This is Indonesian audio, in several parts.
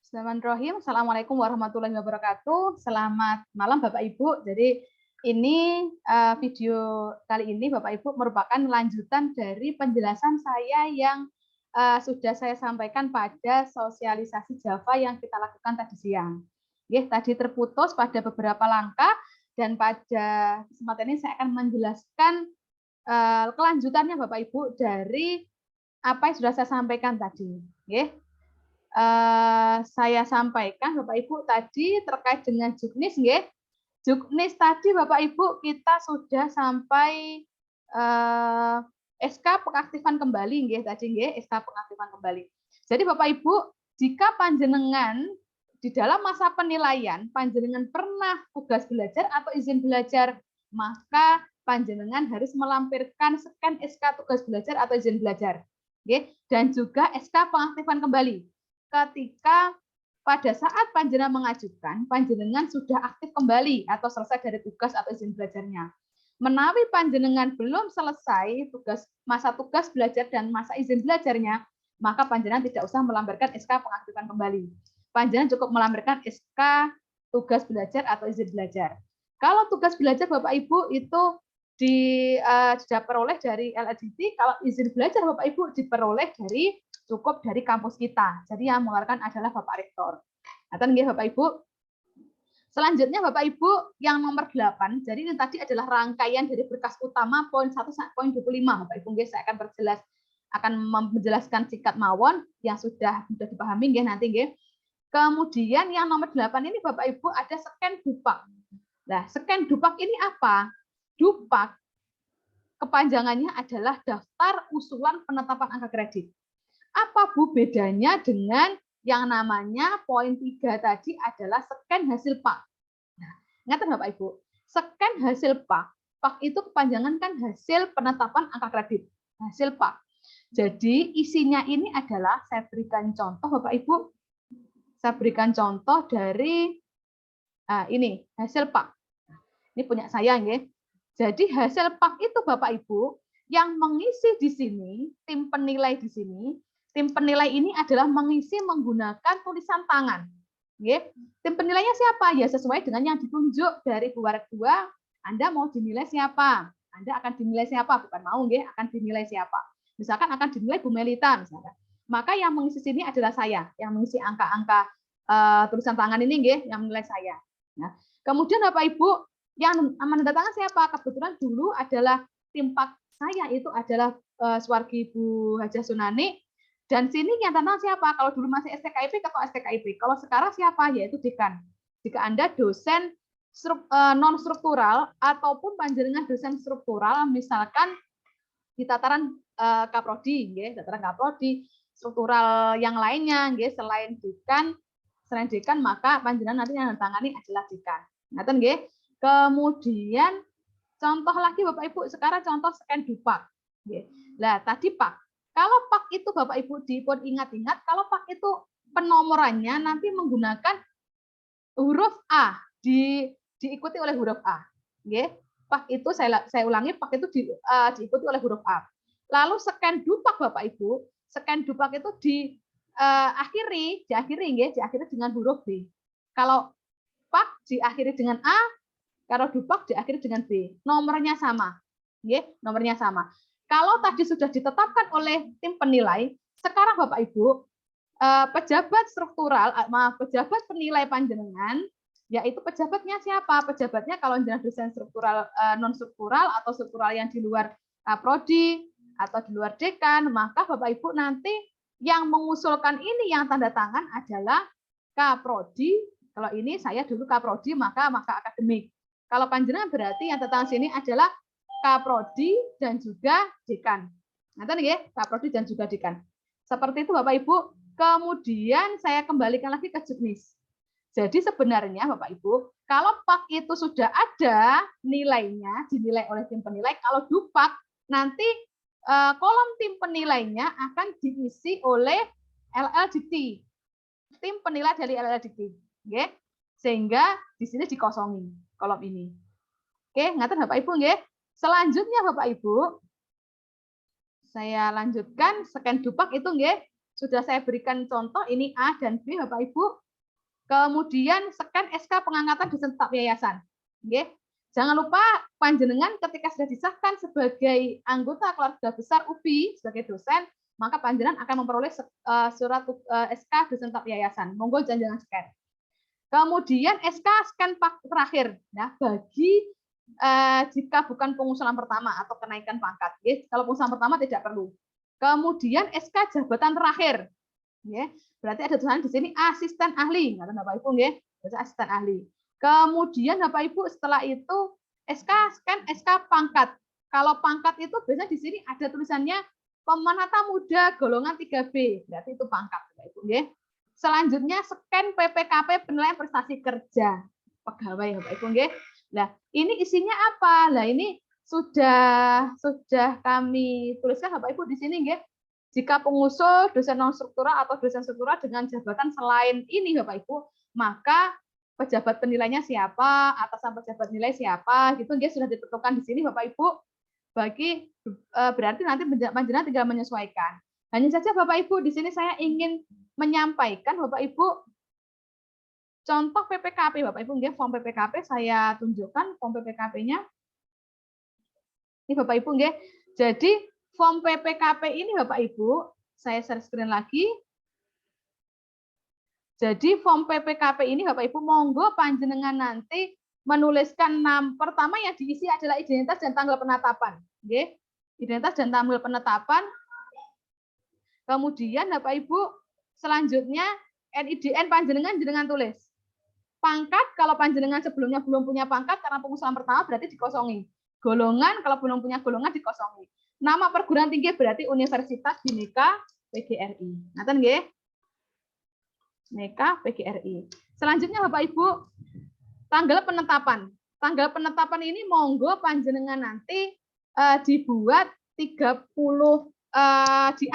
Bismillahirrahmanirrahim. Assalamualaikum warahmatullahi wabarakatuh. Selamat malam Bapak Ibu. Jadi ini video kali ini Bapak Ibu merupakan lanjutan dari penjelasan saya yang sudah saya sampaikan pada sosialisasi Java yang kita lakukan tadi siang. Tadi terputus pada beberapa langkah dan pada kesempatan ini saya akan menjelaskan kelanjutannya Bapak Ibu dari apa yang sudah saya sampaikan tadi. Saya sampaikan Bapak Ibu tadi terkait dengan juknis, juknis tadi Bapak Ibu kita sudah sampai SK pengaktifan kembali, SK pengaktifan kembali. Jadi Bapak Ibu, jika panjenengan di dalam masa penilaian panjenengan pernah tugas belajar atau izin belajar, maka panjenengan harus melampirkan scan SK tugas belajar atau izin belajar, dan juga SK pengaktifan kembali. Ketika pada saat panjenengan mengajukan, panjenengan sudah aktif kembali atau selesai dari tugas atau izin belajarnya. Menawi panjenengan belum selesai masa tugas belajar dan masa izin belajarnya, maka panjenengan tidak usah melampirkan SK pengaktifan kembali. Panjenengan cukup melampirkan SK tugas belajar atau izin belajar. Kalau tugas belajar Bapak Ibu itu diperoleh dari LLDT, kalau izin belajar Bapak Ibu diperoleh cukup dari kampus kita. Jadi yang mengeluarkan adalah Bapak Rektor. Bapak Ibu. Selanjutnya Bapak Ibu yang nomor 8. Jadi ini tadi adalah rangkaian dari berkas utama poin 1 sampai poin 25. Bapak Ibu, saya akan menjelaskan singkat mawon yang sudah dipahami nanti. Kemudian yang nomor 8 ini Bapak Ibu ada scan dupak. Nah, scan dupak ini apa? Dupak kepanjangannya adalah daftar usulan penetapan angka kredit. Apa Bu bedanya dengan yang namanya poin 3 tadi adalah scan hasil PAK. Nah, ingat Bapak Ibu, scan hasil PAK. PAK itu kepanjangan kan hasil penetapan angka kredit, hasil PAK. Jadi isinya ini adalah saya berikan contoh Bapak Ibu. Saya berikan contoh dari ini hasil PAK. Ini punya saya Jadi hasil PAK itu Bapak Ibu yang mengisi di sini, tim penilai di sini. Tim penilai ini adalah mengisi menggunakan tulisan tangan. Tim penilainya siapa? Ya sesuai dengan yang ditunjuk dari Bu Warek 2. Anda mau dinilai siapa? Anda akan dinilai siapa? Bukan mau, akan dinilai siapa? Misalkan akan dinilai Bu Melita, misalkan. Maka yang mengisi sini adalah saya, yang mengisi angka-angka tulisan tangan ini, yang menilai saya. Nah, kemudian Bapak Ibu yang menandatangan siapa? Kebetulan dulu adalah tim PAK saya itu adalah Suwargi Bu Hajah Sunani. Dan sini yang tentang siapa? Kalau dulu masih STKIP, ketua STKIP. Kalau sekarang siapa? Yaitu dekan. Jika Anda dosen non struktural ataupun panjenengan dosen struktural, misalkan di tataran kaprodi, tataran kaprodi, struktural yang lainnya, selain dekan, maka panjenengan nanti yang tangani adalah dekan. Ngaten nggih. Kemudian contoh lagi Bapak Ibu, sekarang contoh scan dupak. Nah, tadi Pak. Kalau PAK itu Bapak Ibu dipun ingat-ingat, kalau PAK itu penomorannya nanti menggunakan huruf A, diikuti oleh huruf A. PAK itu saya ulangi, PAK itu diikuti oleh huruf A. Lalu scan dupak Bapak Ibu, scan dupak itu diakhiri dengan huruf B. Kalau PAK diakhiri dengan A, kalau dupak diakhiri dengan B. Nomornya sama. Nomornya sama. Kalau tadi sudah ditetapkan oleh tim penilai, sekarang Bapak Ibu, pejabat struktural, pejabat penilai panjenengan, yaitu pejabatnya siapa? Pejabatnya kalau jenengan dosen struktural, non struktural atau struktural yang di luar prodi atau di luar dekan, maka Bapak Ibu nanti yang mengusulkan ini yang tanda tangan adalah kaprodi. Kalau ini saya dulu kaprodi, maka akademik. Kalau panjenengan berarti yang tanda tangan sini adalah kaprodi dan juga dekan. Nanti kaprodi dan juga dekan. Seperti itu Bapak Ibu. Kemudian saya kembalikan lagi ke juknis. Jadi sebenarnya Bapak Ibu, kalau PAK itu sudah ada nilainya, dinilai oleh tim penilai, kalau dupak nanti kolom tim penilainya akan diisi oleh LLDT. Tim penilai dari LLDT. Sehingga di sini dikosongi kolom ini. Oke, ngaten Bapak Ibu nggih. Selanjutnya Bapak Ibu, saya lanjutkan scan dupak itu sudah saya berikan contoh ini A dan B Bapak Ibu. Kemudian scan SK pengangkatan dosen tetap yayasan. Nggih. Jangan lupa panjenengan ketika sudah disahkan sebagai anggota keluarga besar UPI sebagai dosen, maka panjenengan akan memperoleh surat SK dosen tetap yayasan. Monggo jangan scan. Kemudian SK scan terakhir, ya, bagi jika bukan pengusulan pertama atau kenaikan pangkat. Ya, kalau pengusulan pertama tidak perlu. Kemudian SK jabatan terakhir, ya, berarti ada tulisan di sini asisten ahli, kata Bapak Ibu, ya, asisten ahli. Kemudian Bapak Ibu setelah itu SK scan SK pangkat. Kalau pangkat itu biasanya di sini ada tulisannya pemanata muda golongan 3B, berarti itu pangkat Bapak Ibu, ya. Selanjutnya scan PPKP penilaian prestasi kerja pegawai Bapak Ibu, nggih. Nah, ini isinya apa? Nah, ini sudah kami tuliskan Bapak Ibu di sini, nggih. Jika pengusul dosen non struktural atau dosen struktural dengan jabatan selain ini Bapak Ibu, maka pejabat penilainya siapa, atasan pejabat nilai siapa, gitu nggih, sudah ditentukan di sini Bapak Ibu. Bagi berarti nanti panjenengan tinggal menyesuaikan. Hanya saja Bapak Ibu di sini saya ingin menyampaikan Bapak Ibu contoh PPKP Bapak Ibu, nggih, form PPKP saya tunjukkan form PPKP-nya. Ini Bapak Ibu, nggih. Jadi form PPKP ini Bapak Ibu, saya share screen lagi. Jadi form PPKP ini Bapak Ibu monggo panjenengan nanti menuliskan pertama yang diisi adalah identitas dan tanggal penetapan, nggih. Identitas dan tanggal penetapan. Kemudian Bapak Ibu selanjutnya NIDN panjenengan tulis. Pangkat kalau panjenengan sebelumnya belum punya pangkat karena pengusulan pertama berarti dikosongi. Golongan kalau belum punya golongan dikosongi. Nama perguruan tinggi berarti Universitas Bhinneka PGRI. Ngaten nggih? Bhinneka PGRI. Selanjutnya Bapak Ibu, tanggal penetapan. Tanggal penetapan ini monggo panjenengan nanti dibuat 30 di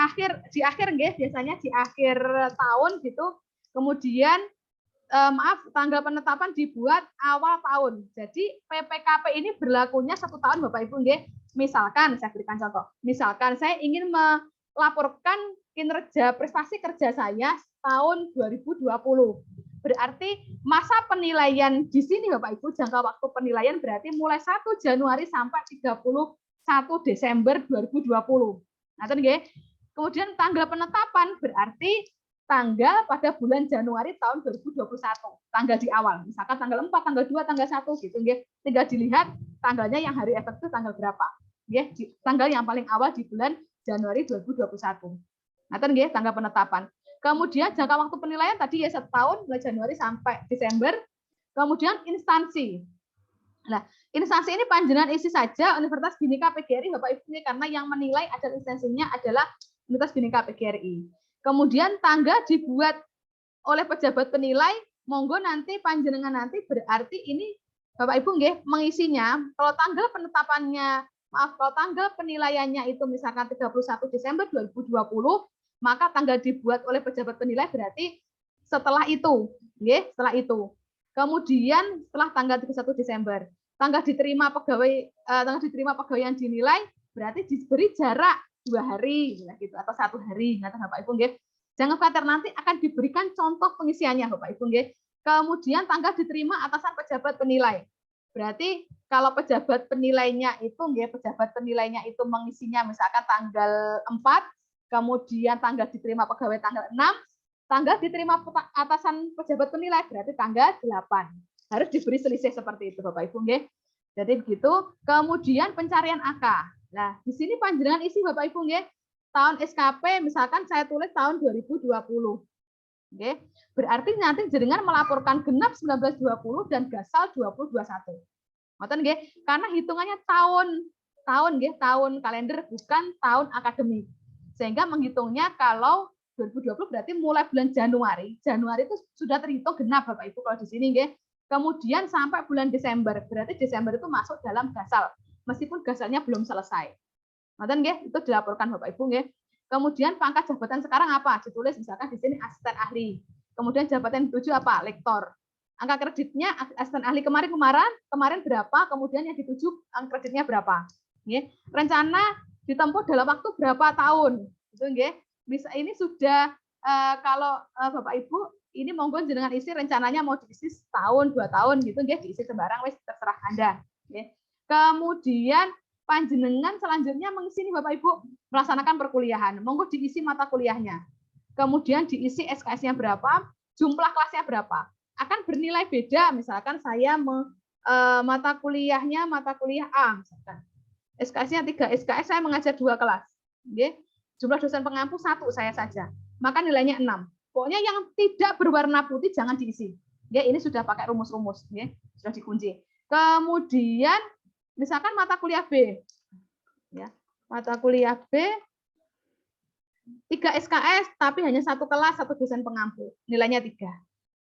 akhir nggih, biasanya di akhir tahun gitu. Kemudian tanggal penetapan dibuat awal tahun. Jadi PPKP ini berlakunya 1 tahun Bapak Ibu nggih. Misalkan saya berikan contoh. Misalkan saya ingin melaporkan kinerja prestasi kerja saya tahun 2020. Berarti masa penilaian di sini Bapak Ibu, jangka waktu penilaian berarti mulai 1 Januari sampai 31 Desember 2020. Nah, nggih. Kemudian tanggal penetapan berarti tanggal pada bulan Januari tahun 2021. Tanggal di awal. Misalkan tanggal 4, tanggal 2, tanggal 1 gitu nggih. Tinggal dilihat tanggalnya yang hari efektif tanggal berapa. Nggih, tanggal yang paling awal di bulan Januari 2021. Nah, nggih, tanggal penetapan. Kemudian jangka waktu penilaian tadi ya 1 tahun, mulai Januari sampai Desember. Kemudian instansi. Nah, instansi ini panjenengan isi saja Universitas Bhinneka PGRI Bapak Ibu, karena yang menilai adalah instansinya adalah Universitas Bhinneka PGRI. Kemudian tanggal dibuat oleh pejabat penilai, monggo nanti panjenengan nanti berarti ini Bapak Ibu nggih mengisinya. Kalau tanggal penetapannya, kalau tanggal penilaiannya itu misalkan 31 Desember 2020, maka tanggal dibuat oleh pejabat penilai berarti setelah itu, nggih, setelah itu. Kemudian setelah tanggal 31 Desember, tanggal diterima pegawai yang dinilai berarti diberi jarak 2 hari gitu atau 1 hari, kata Bapak Ibu nggih. Jangan khawatir, nanti akan diberikan contoh pengisiannya Bapak Ibu nggih. Kemudian tanggal diterima atasan pejabat penilai. Berarti kalau pejabat penilainya itu nggih, pejabat penilainya itu mengisinya misalkan tanggal 4, kemudian tanggal diterima pegawai tanggal 6, tanggal diterima atasan pejabat penilai berarti tanggal 8. Harus diberi selisih seperti itu Bapak Ibu nggih. Jadi begitu. Kemudian pencarian AK. Nah, di sini panjenengan isi Bapak Ibu nggih. Tahun SKP misalkan saya tulis tahun 2020. Nggih. Berarti nanti jenengan melaporkan genap 1920 dan gasal 2021. Ngoten nggih? Karena hitungannya tahun nggih, tahun kalender bukan tahun akademik. Sehingga menghitungnya kalau 2020 berarti mulai bulan Januari. Januari itu sudah terhitung genap Bapak Ibu kalau di sini nggih. Kemudian sampai bulan Desember. Berarti Desember itu masuk dalam gasal meskipun gasalnya belum selesai. Ngoten nggih, itu dilaporkan Bapak Ibu nggih. Kemudian pangkat jabatan sekarang apa? Ditulis misalkan di sini asisten ahli. Kemudian jabatan yang dituju apa? Lektor. Angka kreditnya asisten ahli kemarin berapa? Kemudian yang dituju angka kreditnya berapa? Nggih. Rencana ditempuh dalam waktu berapa tahun? Itu nggih. Bisa ini sudah kalau Bapak Ibu ini monggo jenengan isi rencananya mau diisi setahun 2 tahun gitu nggih, diisi sembarang wis terserah Anda nggih. Kemudian panjenengan selanjutnya mengisi nih Bapak Ibu melaksanakan perkuliahan. Monggo diisi mata kuliahnya. Kemudian diisi SKS-nya berapa, jumlah kelasnya berapa. Akan bernilai beda misalkan saya mata kuliahnya mata kuliah A misalkan. SKS-nya 3 SKS saya mengajar 2 kelas. Nggih. Jumlah dosen pengampu 1 saya saja. Maka nilainya 6. Pokoknya yang tidak berwarna putih jangan diisi. Ya, ini sudah pakai rumus-rumus, ya, sudah dikunci. Kemudian misalkan mata kuliah B. Ya, mata kuliah B 3 SKS tapi hanya 1 kelas, 1 dosen pengampu. Nilainya 3.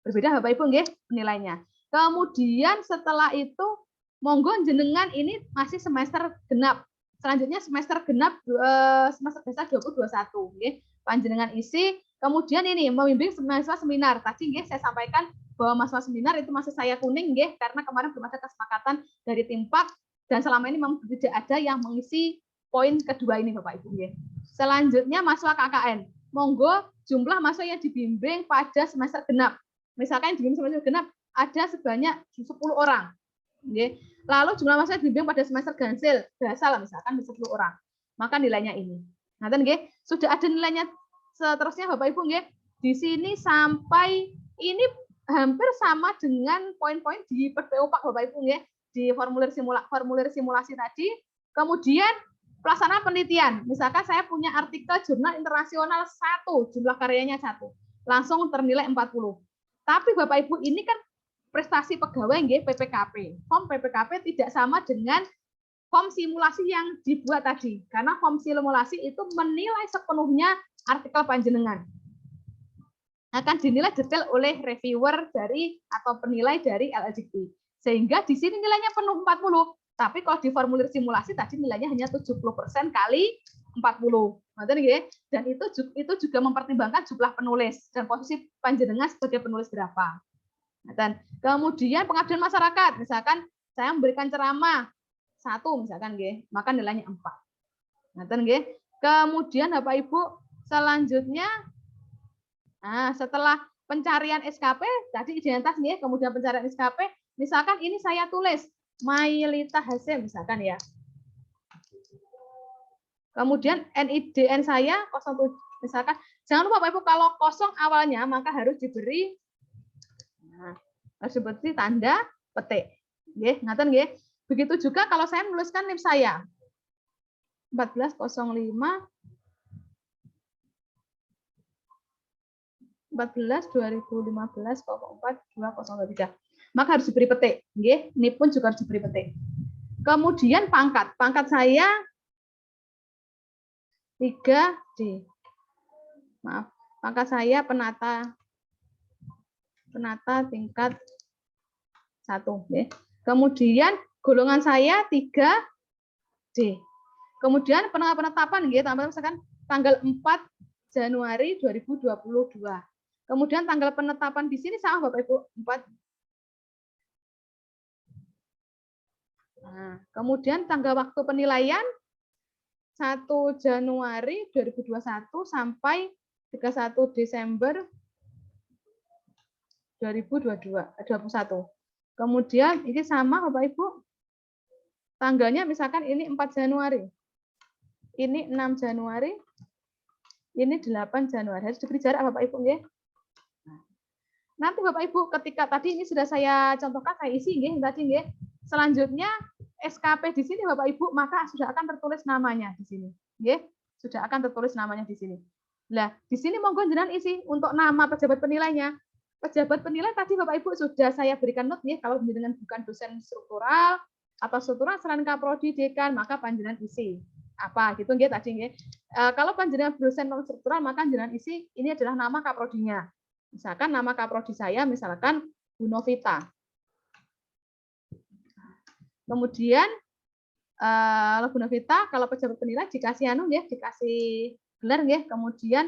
Berbeda Bapak Ibu nggih nilainya. Kemudian setelah itu monggo jenengan ini masih semester genap. Selanjutnya semester genap semester dasar 2021 nggih. Panjenengan isi. Kemudian ini membimbing mahasiswa seminar. Tadi nggih saya sampaikan bahwa mahasiswa seminar itu masih saya kuning nggih karena kemarin belum ada kesepakatan dari tim PAK dan selama ini memang tidak ada yang mengisi poin kedua ini Bapak Ibu nggih. Selanjutnya mahasiswa KKN. Monggo jumlah mahasiswa yang dibimbing pada semester genap. Misalkan dibimbing semester genap ada sebanyak 10 orang. Nggih. Lalu jumlah mahasiswa yang dibimbing pada semester ganjil, biasa misalkan 10 orang. Maka nilainya ini. Nah, nggih, sudah ada nilainya seterusnya Bapak Ibu nggih. Di sini sampai ini hampir sama dengan poin-poin di PPO Pak Bapak Ibu nggih, di formulir simulasi tadi. Kemudian pelaksanaan penelitian. Misalkan saya punya artikel jurnal internasional 1, jumlah karyanya 1. Langsung ternilai 40. Tapi Bapak Ibu ini kan prestasi pegawai nggih PPKP. Form PPKP tidak sama dengan form simulasi yang dibuat tadi. Karena form simulasi itu menilai sepenuhnya artikel panjenengan. Akan dinilai detail oleh reviewer dari atau penilai dari LLDP. Sehingga di sini nilainya penuh 40. Tapi kalau di formulir simulasi tadi nilainya hanya 70% kali 40. Dan itu juga mempertimbangkan jumlah penulis dan posisi panjenengan sebagai penulis berapa. Dan kemudian pengabdian masyarakat, misalkan saya memberikan ceramah 1 misalkan nggih, maka nilainya 4. Ngaten nggih. Kemudian Bapak Ibu selanjutnya setelah pencarian SKP tadi identitas nggih, kemudian pencarian SKP, misalkan ini saya tulis Mailita Hasim misalkan ya. Kemudian NIDN saya 07 misalkan. Jangan lupa Bapak Ibu kalau kosong awalnya maka harus diberi seperti tanda petik. Nggih, ngaten nggih. Begitu juga kalau saya menuliskan NIM saya 1405 14/2015/4/203. Maka harus diberi petik, nggih. NIP pun juga harus diberi petik. Kemudian pangkat. Pangkat saya 3D. Maaf, pangkat saya penata tingkat 1, nggih. Kemudian golongan saya 3D. Kemudian penetapan nggih, misalkan tanggal 4 Januari 2022. Kemudian tanggal penetapan di sini sama Bapak Ibu 4. Nah, kemudian tanggal waktu penilaian 1 Januari 2021 sampai 31 Desember 2021. Kemudian ini sama Bapak Ibu. Tanggalnya misalkan ini 4 Januari. Ini 6 Januari. Ini 8 Januari. Harus diberi jarak Bapak Ibu nggih. Nanti Bapak Ibu ketika tadi ini sudah saya contohkan, saya isi nggih tadi nggih. Selanjutnya SKP di sini Bapak Ibu maka sudah akan tertulis namanya di sini. Nggih, sudah akan tertulis namanya di sini. Nah, di sini monggo jenengan isi untuk nama pejabat penilainya. Pejabat penilai tadi Bapak Ibu sudah saya berikan note nggih, kalau jenengan bukan dosen struktural atau struktural selain kaprodi dekan maka panjenengan isi apa gitu nggih tadi nggih. Kalau panjenengan dosen non struktural maka jenengan isi ini adalah nama kaprodinya. Misalkan nama kaprodi saya misalkan Bu Novita. Kemudian Bu Novita kalau pejabat penilai dikasih dikasih gelar nggih, kemudian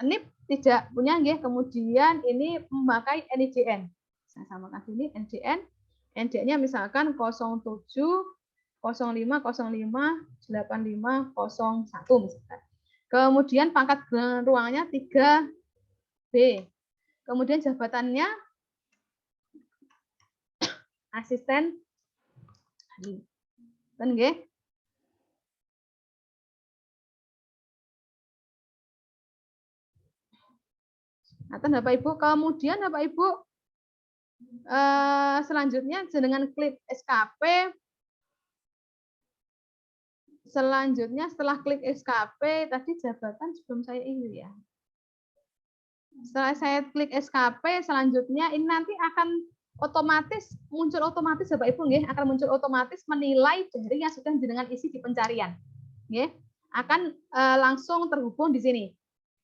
NIP tidak punya nggih, kemudian ini memakai NIDN. Saya samakan sini NIDN. NIDN-nya misalkan 07 05 05 85 01 misalkan. Kemudian pangkat ruangannya 3 B. Kemudian jabatannya asisten ahli. Kan nggih? Nah, Bapak Ibu, kemudian Bapak Ibu selanjutnya dengan klik SKP. Selanjutnya setelah klik SKP tadi jabatan sebelum saya ini ya. Setelah saya klik SKP, selanjutnya ini nanti akan otomatis muncul otomatis Bapak Ibu nggih, akan muncul otomatis menilai dari yang sudah jenengan isi di pencarian. Nggih, akan langsung terhubung di sini.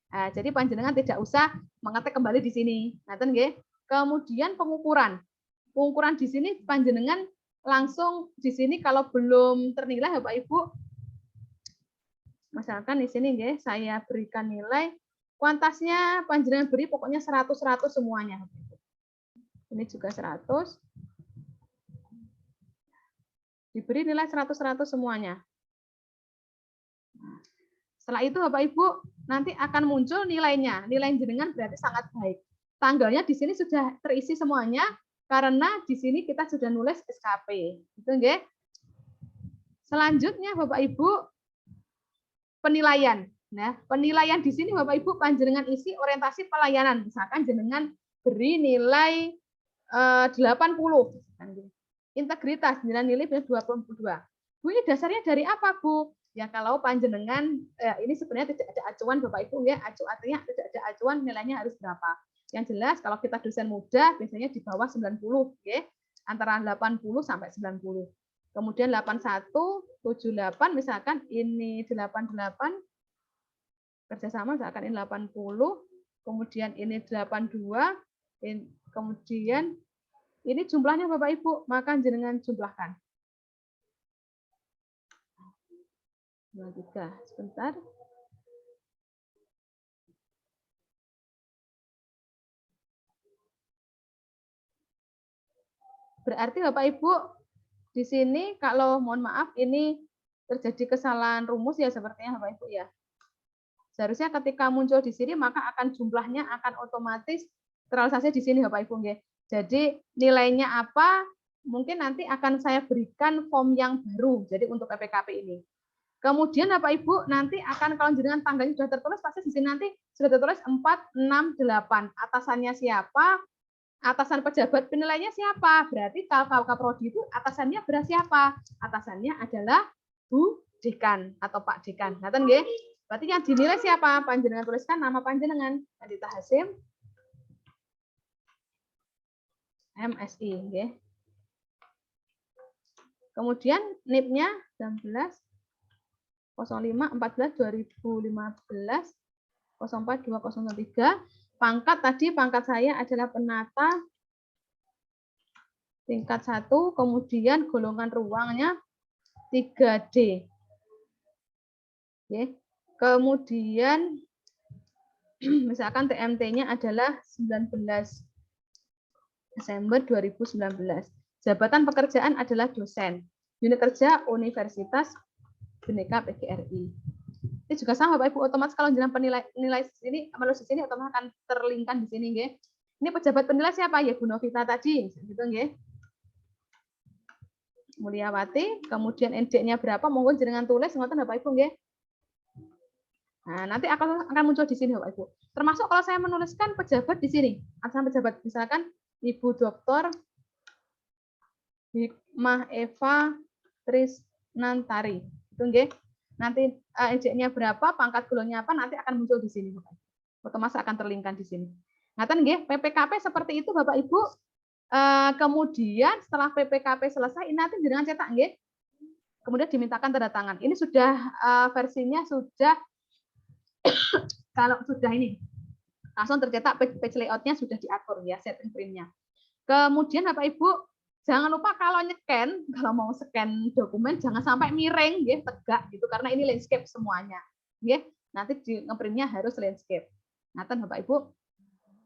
Nah, jadi panjenengan tidak usah mengetik kembali di sini. Ngaten nggih. Kemudian pengukuran. Pengukuran di sini panjenengan langsung di sini kalau belum ternilai Bapak Ibu. Misalkan di sini nggih, saya berikan nilai kuantasnya panjenengan beri pokoknya 100 semuanya. Ini juga 100. Diberi nilai 100 semuanya. Setelah itu Bapak Ibu nanti akan muncul nilainya. Nilai jenengan berarti sangat baik. Tanggalnya di sini sudah terisi semuanya karena di sini kita sudah nulis SKP. Gitu nggih. Selanjutnya Bapak Ibu penilaian. Nah, penilaian di sini Bapak Ibu panjenengan isi orientasi pelayanan. Misalkan jenengan beri nilai 80. Integritas jenengan nilai 22. Bu, ini dasarnya dari apa, Bu? Ya kalau panjenengan ini sebenarnya tidak ada acuan Bapak Ibu ya, artinya tidak ada acuan nilainya harus berapa. Yang jelas kalau kita dosen muda biasanya di bawah 90 ya, antara 80 sampai 90. Kemudian 81, 78 misalkan ini 88 kerjasama misalkan ini 80, kemudian ini 82, kemudian ini jumlahnya Bapak Ibu, maka jenengan jumlahkan. 23, sebentar. Berarti Bapak Ibu di sini kalau mohon maaf ini terjadi kesalahan rumus ya sepertinya Bapak Ibu ya. Seharusnya ketika muncul di sini maka akan jumlahnya akan otomatis terrealisasi di sini Bapak Ibu nggih. Jadi nilainya apa? Mungkin nanti akan saya berikan form yang baru. Jadi untuk PPKP ini. Kemudian Bapak Ibu nanti akan kalau jenengan tanggalnya sudah tertulis pasti di sini nanti sudah tertulis 468. Atasannya siapa? Atasan pejabat penilainya siapa? Berarti kalau Kaprodi itu atasannya siapa? Atasannya adalah Bu Dekan atau Pak Dekan. Ngaten nggih? Berarti yang dinilai siapa? Panjenengan tuliskan nama panjenengan. Andita Hasim MSI nggih. Kemudian NIP-nya 19 05 14 2015 04 2003. Pangkat tadi pangkat saya adalah penata tingkat 1, kemudian golongan ruangnya 3D. Oke. Kemudian misalkan TMT-nya adalah 19 Desember 2019. Jabatan pekerjaan adalah dosen. Unit kerja Universitas Bhinneka PGRI. Ini juga sama Bapak Ibu, otomatis kalau jenengan penilai sini menulis di sini otomatis akan terlinkkan di sini nggih. Ini pejabat penilai siapa? Ya Bu Novita tadi, gitu nggih. Mulyawati, kemudian ND-nya berapa? Monggo jenengan tulis ngoten Bapak Ibu nggih. Nah, nanti akan muncul di sini Bapak Ibu. Termasuk kalau saya menuliskan pejabat di sini. Atasan pejabat misalkan Ibu Dr. Hikmah Eva Trisnantari. Itu nggih. Nanti ND-nya berapa, pangkat golongnya apa, nanti akan muncul di sini Bapak. Otomatis akan terlinkkan di sini. Ngaten nggih, PPKP seperti itu Bapak Ibu. Kemudian setelah PPKP selesai, ini nanti jenengan cetak nggih. Kemudian dimintakan tanda tangan. Ini sudah versinya sudah kalau sudah ini langsung tercetak page layout-nya sudah diatur ya, setting print-nya. Kemudian Bapak Ibu jangan lupa kalau nyeken, kalau mau scan dokumen jangan sampai miring nggih, tegak gitu karena ini landscape semuanya. Nggih, nanti di ngeprintnya harus landscape. Ngaten Bapak Ibu,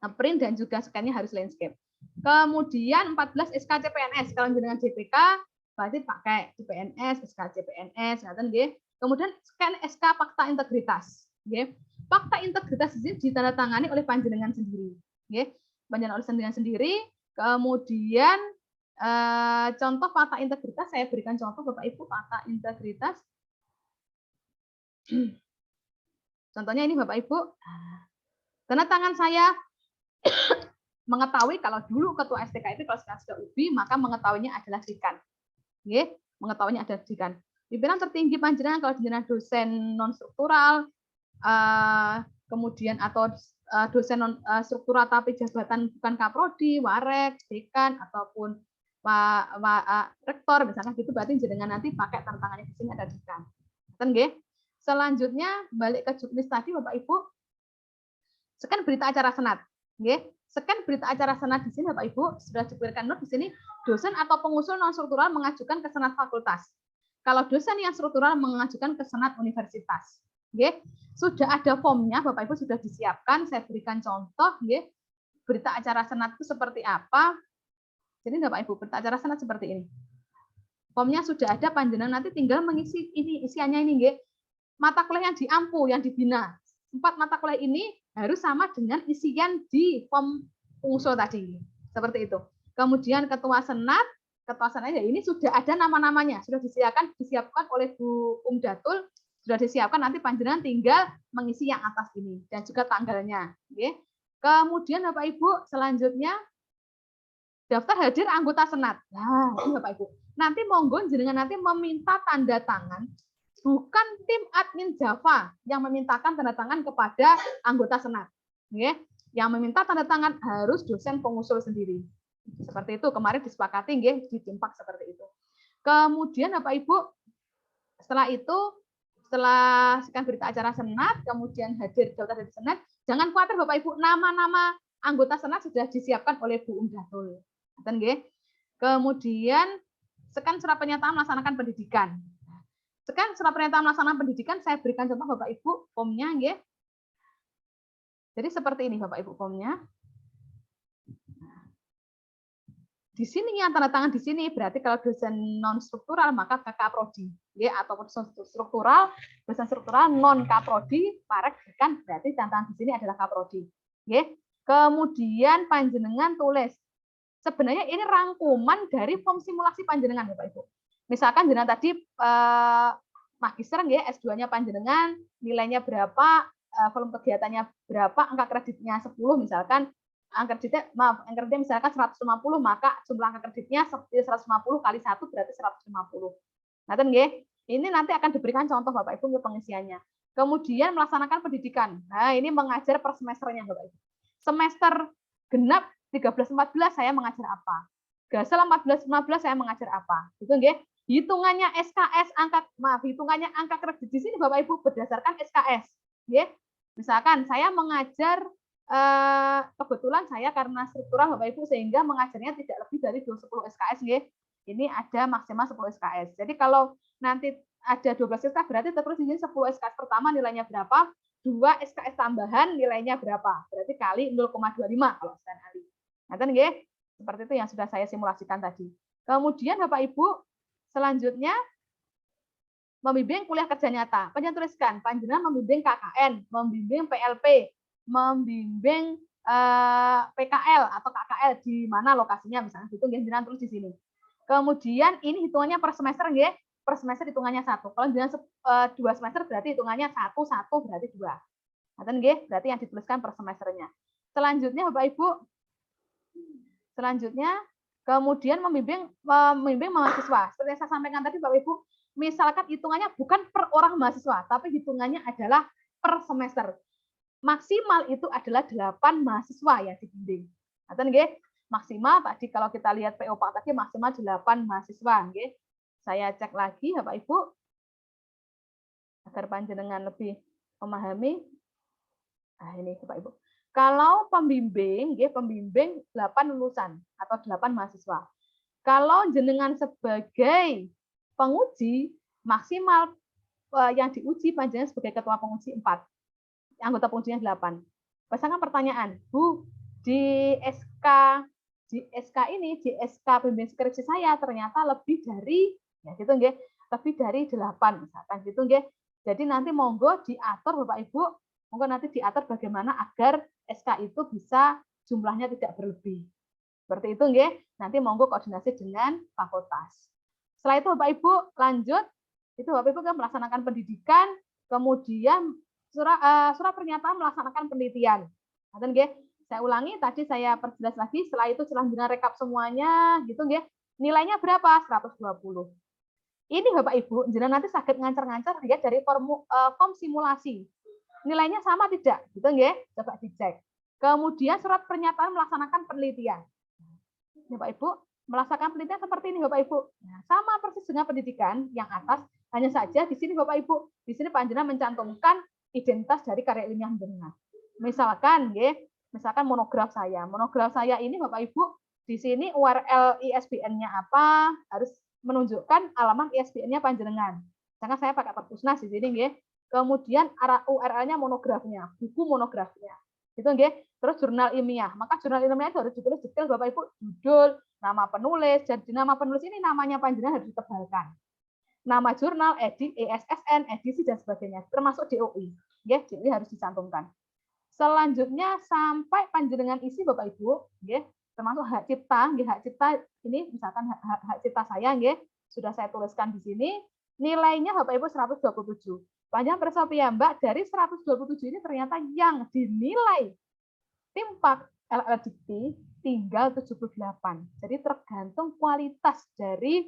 ngeprint dan juga scan-nya harus landscape. Kemudian 14 SK CPNS kalau dengan JPK berarti pakai CPNS, SK CPNS, ngaten nggih. Kemudian scan SK Fakta Integritas, nggih. fakta integritas di sini ditandatangani oleh panjenengan sendiri. Nggih, panjenengan oleh panjenengan sendiri. Kemudian contoh fakta integritas, saya berikan contoh Bapak Ibu fakta integritas. Contohnya ini Bapak Ibu. Tanda tangan saya mengetahui kalau dulu ketua STKIP kalau sekarang sudah UBI, maka mengetahuinya adalah dekan. Nggih, mengetahuinya adalah dekan. Pimpinan tertinggi panjenengan kalau jenengan dosen non struktural, kemudian atau dosen non struktural tapi jabatan bukan kaprodi, warek, dekan ataupun rektor misalkan gitu, berarti jenengan nanti pakai tanda tangannya di sini ada dekan. Nggih. Selanjutnya balik ke juknis tadi Bapak Ibu. Scan berita acara senat. Nggih. Scan berita acara senat di sini Bapak Ibu sudah diberikan note di sini, dosen atau pengusul non struktural mengajukan ke senat fakultas. Kalau dosen yang struktural mengajukan ke senat universitas. Nggih. Sudah ada formnya Bapak Ibu sudah disiapkan, saya berikan contoh nggih. Berita acara senat itu seperti apa? Jadi Bapak Ibu, berita acara senat seperti ini. Formnya sudah ada, panjenengan nanti tinggal mengisi ini isiannya ini nggih. Mata kuliah yang diampu, yang dibina. 4 mata kuliah ini harus sama dengan isian di form pengusul tadi. Seperti itu. Kemudian ketua senat ya ini sudah ada nama-namanya, sudah disiapkan oleh Bu Datul, sudah disiapkan, nanti panjenengan tinggal mengisi yang atas ini dan juga tanggalnya. Oke. Kemudian Bapak Ibu, selanjutnya daftar hadir anggota senat. Nah, ini Bapak Ibu. Nanti monggo jenengan nanti meminta tanda tangan, bukan tim admin Java yang memintakan tanda tangan kepada anggota senat. Oke. Yang meminta tanda tangan harus dosen pengusul sendiri. Seperti itu, kemarin disepakati nggih, ditimpak seperti itu. Kemudian Bapak Ibu, setelah sekian berita acara senat, kemudian hadir daftar dari senat, jangan khawatir Bapak Ibu, nama-nama anggota senat sudah disiapkan oleh Bu Datul. Nggih. Kemudian sekian surat pernyataan melaksanakan pendidikan. Sekian surat pernyataan melaksanakan pendidikan, saya berikan contoh Bapak Ibu formnya nggih. Jadi seperti ini Bapak Ibu formnya. Di sini yang tanda tangan di sini berarti kalau dosen non struktural maka ke kaprodi, ya, ataupun struktural, dosen struktural non kaprodi, parek kan berarti tanda tangan di sini adalah kaprodi, ya. Kemudian panjenengan tulis. Sebenarnya ini rangkuman dari form simulasi panjenengan Bapak Ibu. Misalkan jenengan tadi magister ya, S2-nya panjenengan, nilainya berapa, volume kegiatannya berapa, angka kreditnya 10 misalkan. Angka kreditnya misalkan 150, maka jumlah angka kreditnya 150 kali 1 berarti 150. Nah, nggih. Ini nanti akan diberikan contoh Bapak Ibu untuk pengisiannya. Kemudian melaksanakan pendidikan. Nah, ini mengajar per semesternya Bapak Ibu. Semester genap 13-14 saya mengajar apa? Gasal 14-15 saya mengajar apa? Itu nggih. Hitungannya SKS hitungannya angka kredit di sini Bapak Ibu berdasarkan SKS. Nggih. Misalkan saya mengajar kebetulan saya karena struktural Bapak Ibu sehingga mengajarnya tidak lebih dari 10 SKS nggih. Ini ada maksimal 10 SKS. Jadi kalau nanti ada 12 SKS berarti terus di sini 10 SKS pertama nilainya berapa? 2 SKS tambahan nilainya berapa? Berarti kali 0,25 kalau sekian kali. Nah, nggih. Seperti itu yang sudah saya simulasikan tadi. Kemudian Bapak Ibu selanjutnya membimbing kuliah kerja nyata. Panjenengan tuliskan, panjenengan membimbing KKN, membimbing PLP, membimbing PKL atau KKL di mana lokasinya misalnya gitu jenengan tulis di sini. Kemudian ini hitungannya per semester nggih, per semester hitungannya 1. Kalau jenengan 2 semester berarti hitungannya 1 berarti 2. Ngoten nggih, berarti yang dituliskan per semesternya. Selanjutnya Bapak Ibu, kemudian membimbing mahasiswa. Seperti yang saya sampaikan tadi Bapak Ibu, misalkan hitungannya bukan per orang mahasiswa, tapi hitungannya adalah per semester. Maksimal itu adalah 8 mahasiswa yang dibimbing. Nah, nggih, maksimal tadi kalau kita lihat PO Pak tadi maksimal 8 mahasiswa nggih. Saya cek lagi Bapak Ibu agar panjenengan lebih memahami. Nah, ini Bapak Ibu. Kalau pembimbing nggih, pembimbing 8 lulusan atau 8 mahasiswa. Kalau jenengan sebagai penguji maksimal yang diuji panjenengan sebagai ketua penguji 4. Anggota pengujinya 8. Pasangan pertanyaan, Bu, di SK ini, di SK pembimbing skripsi saya ternyata lebih dari, ya gitu nggih, lebih dari 8 misalkan gitu nggih. Jadi nanti monggo diatur Bapak Ibu Monggo nanti diatur bagaimana agar SK itu bisa jumlahnya tidak berlebih. Seperti itu nggih. Nanti monggo koordinasi dengan fakultas. Setelah itu Bapak Ibu lanjut, itu Bapak Ibu kan melaksanakan pendidikan, kemudian surat pernyataan melaksanakan penelitian. Ngaten nggih. Saya ulangi, tadi saya perjelas lagi, setelah itu selanjutnya rekap semuanya gitu nggih. Nilainya berapa? 120. Ini Bapak Ibu, jenengan nanti sakit ngancer-ngancer lihat dari form simulasi. Nilainya sama tidak? Gitu nggih. Coba dicek. Kemudian surat pernyataan melaksanakan penelitian. Ini Bapak Ibu, melaksanakan penelitian seperti ini Bapak Ibu. Nah, sama persis dengan pendidikan yang atas, hanya saja di sini Bapak Ibu, di sini panjenengan mencantumkan identitas dari karya ilmiah jenengan. Misalkan nggih, misalkan monograf saya. Monograf saya ini Bapak Ibu, di sini URL ISBN-nya apa, harus menunjukkan alamat ISBN-nya panjenengan. Karena saya pakai Perpusnas di sini nggih. Kemudian URL-nya monografnya, buku monografnya. Gitu nggih. Terus jurnal ilmiah. Maka jurnal ilmiah itu harus ditulis detail Bapak Ibu, judul, nama penulis, jadi nama penulis ini namanya panjenengan harus ditebalkan. Nama jurnal, ESSN, edisi dan sebagainya, termasuk DOI. Nggih, DOI harus dicantumkan. Selanjutnya sampai panjenengan isi Bapak Ibu, nggih, termasuk hak cipta, nggih, hak cipta ini misalkan hak cipta saya nggih, sudah saya tuliskan di sini. Nilainya Bapak Ibu 127. Panjang perso piyambak dari 127 ini ternyata yang dinilai timpak LL Dikti tinggal 78. Jadi tergantung kualitas dari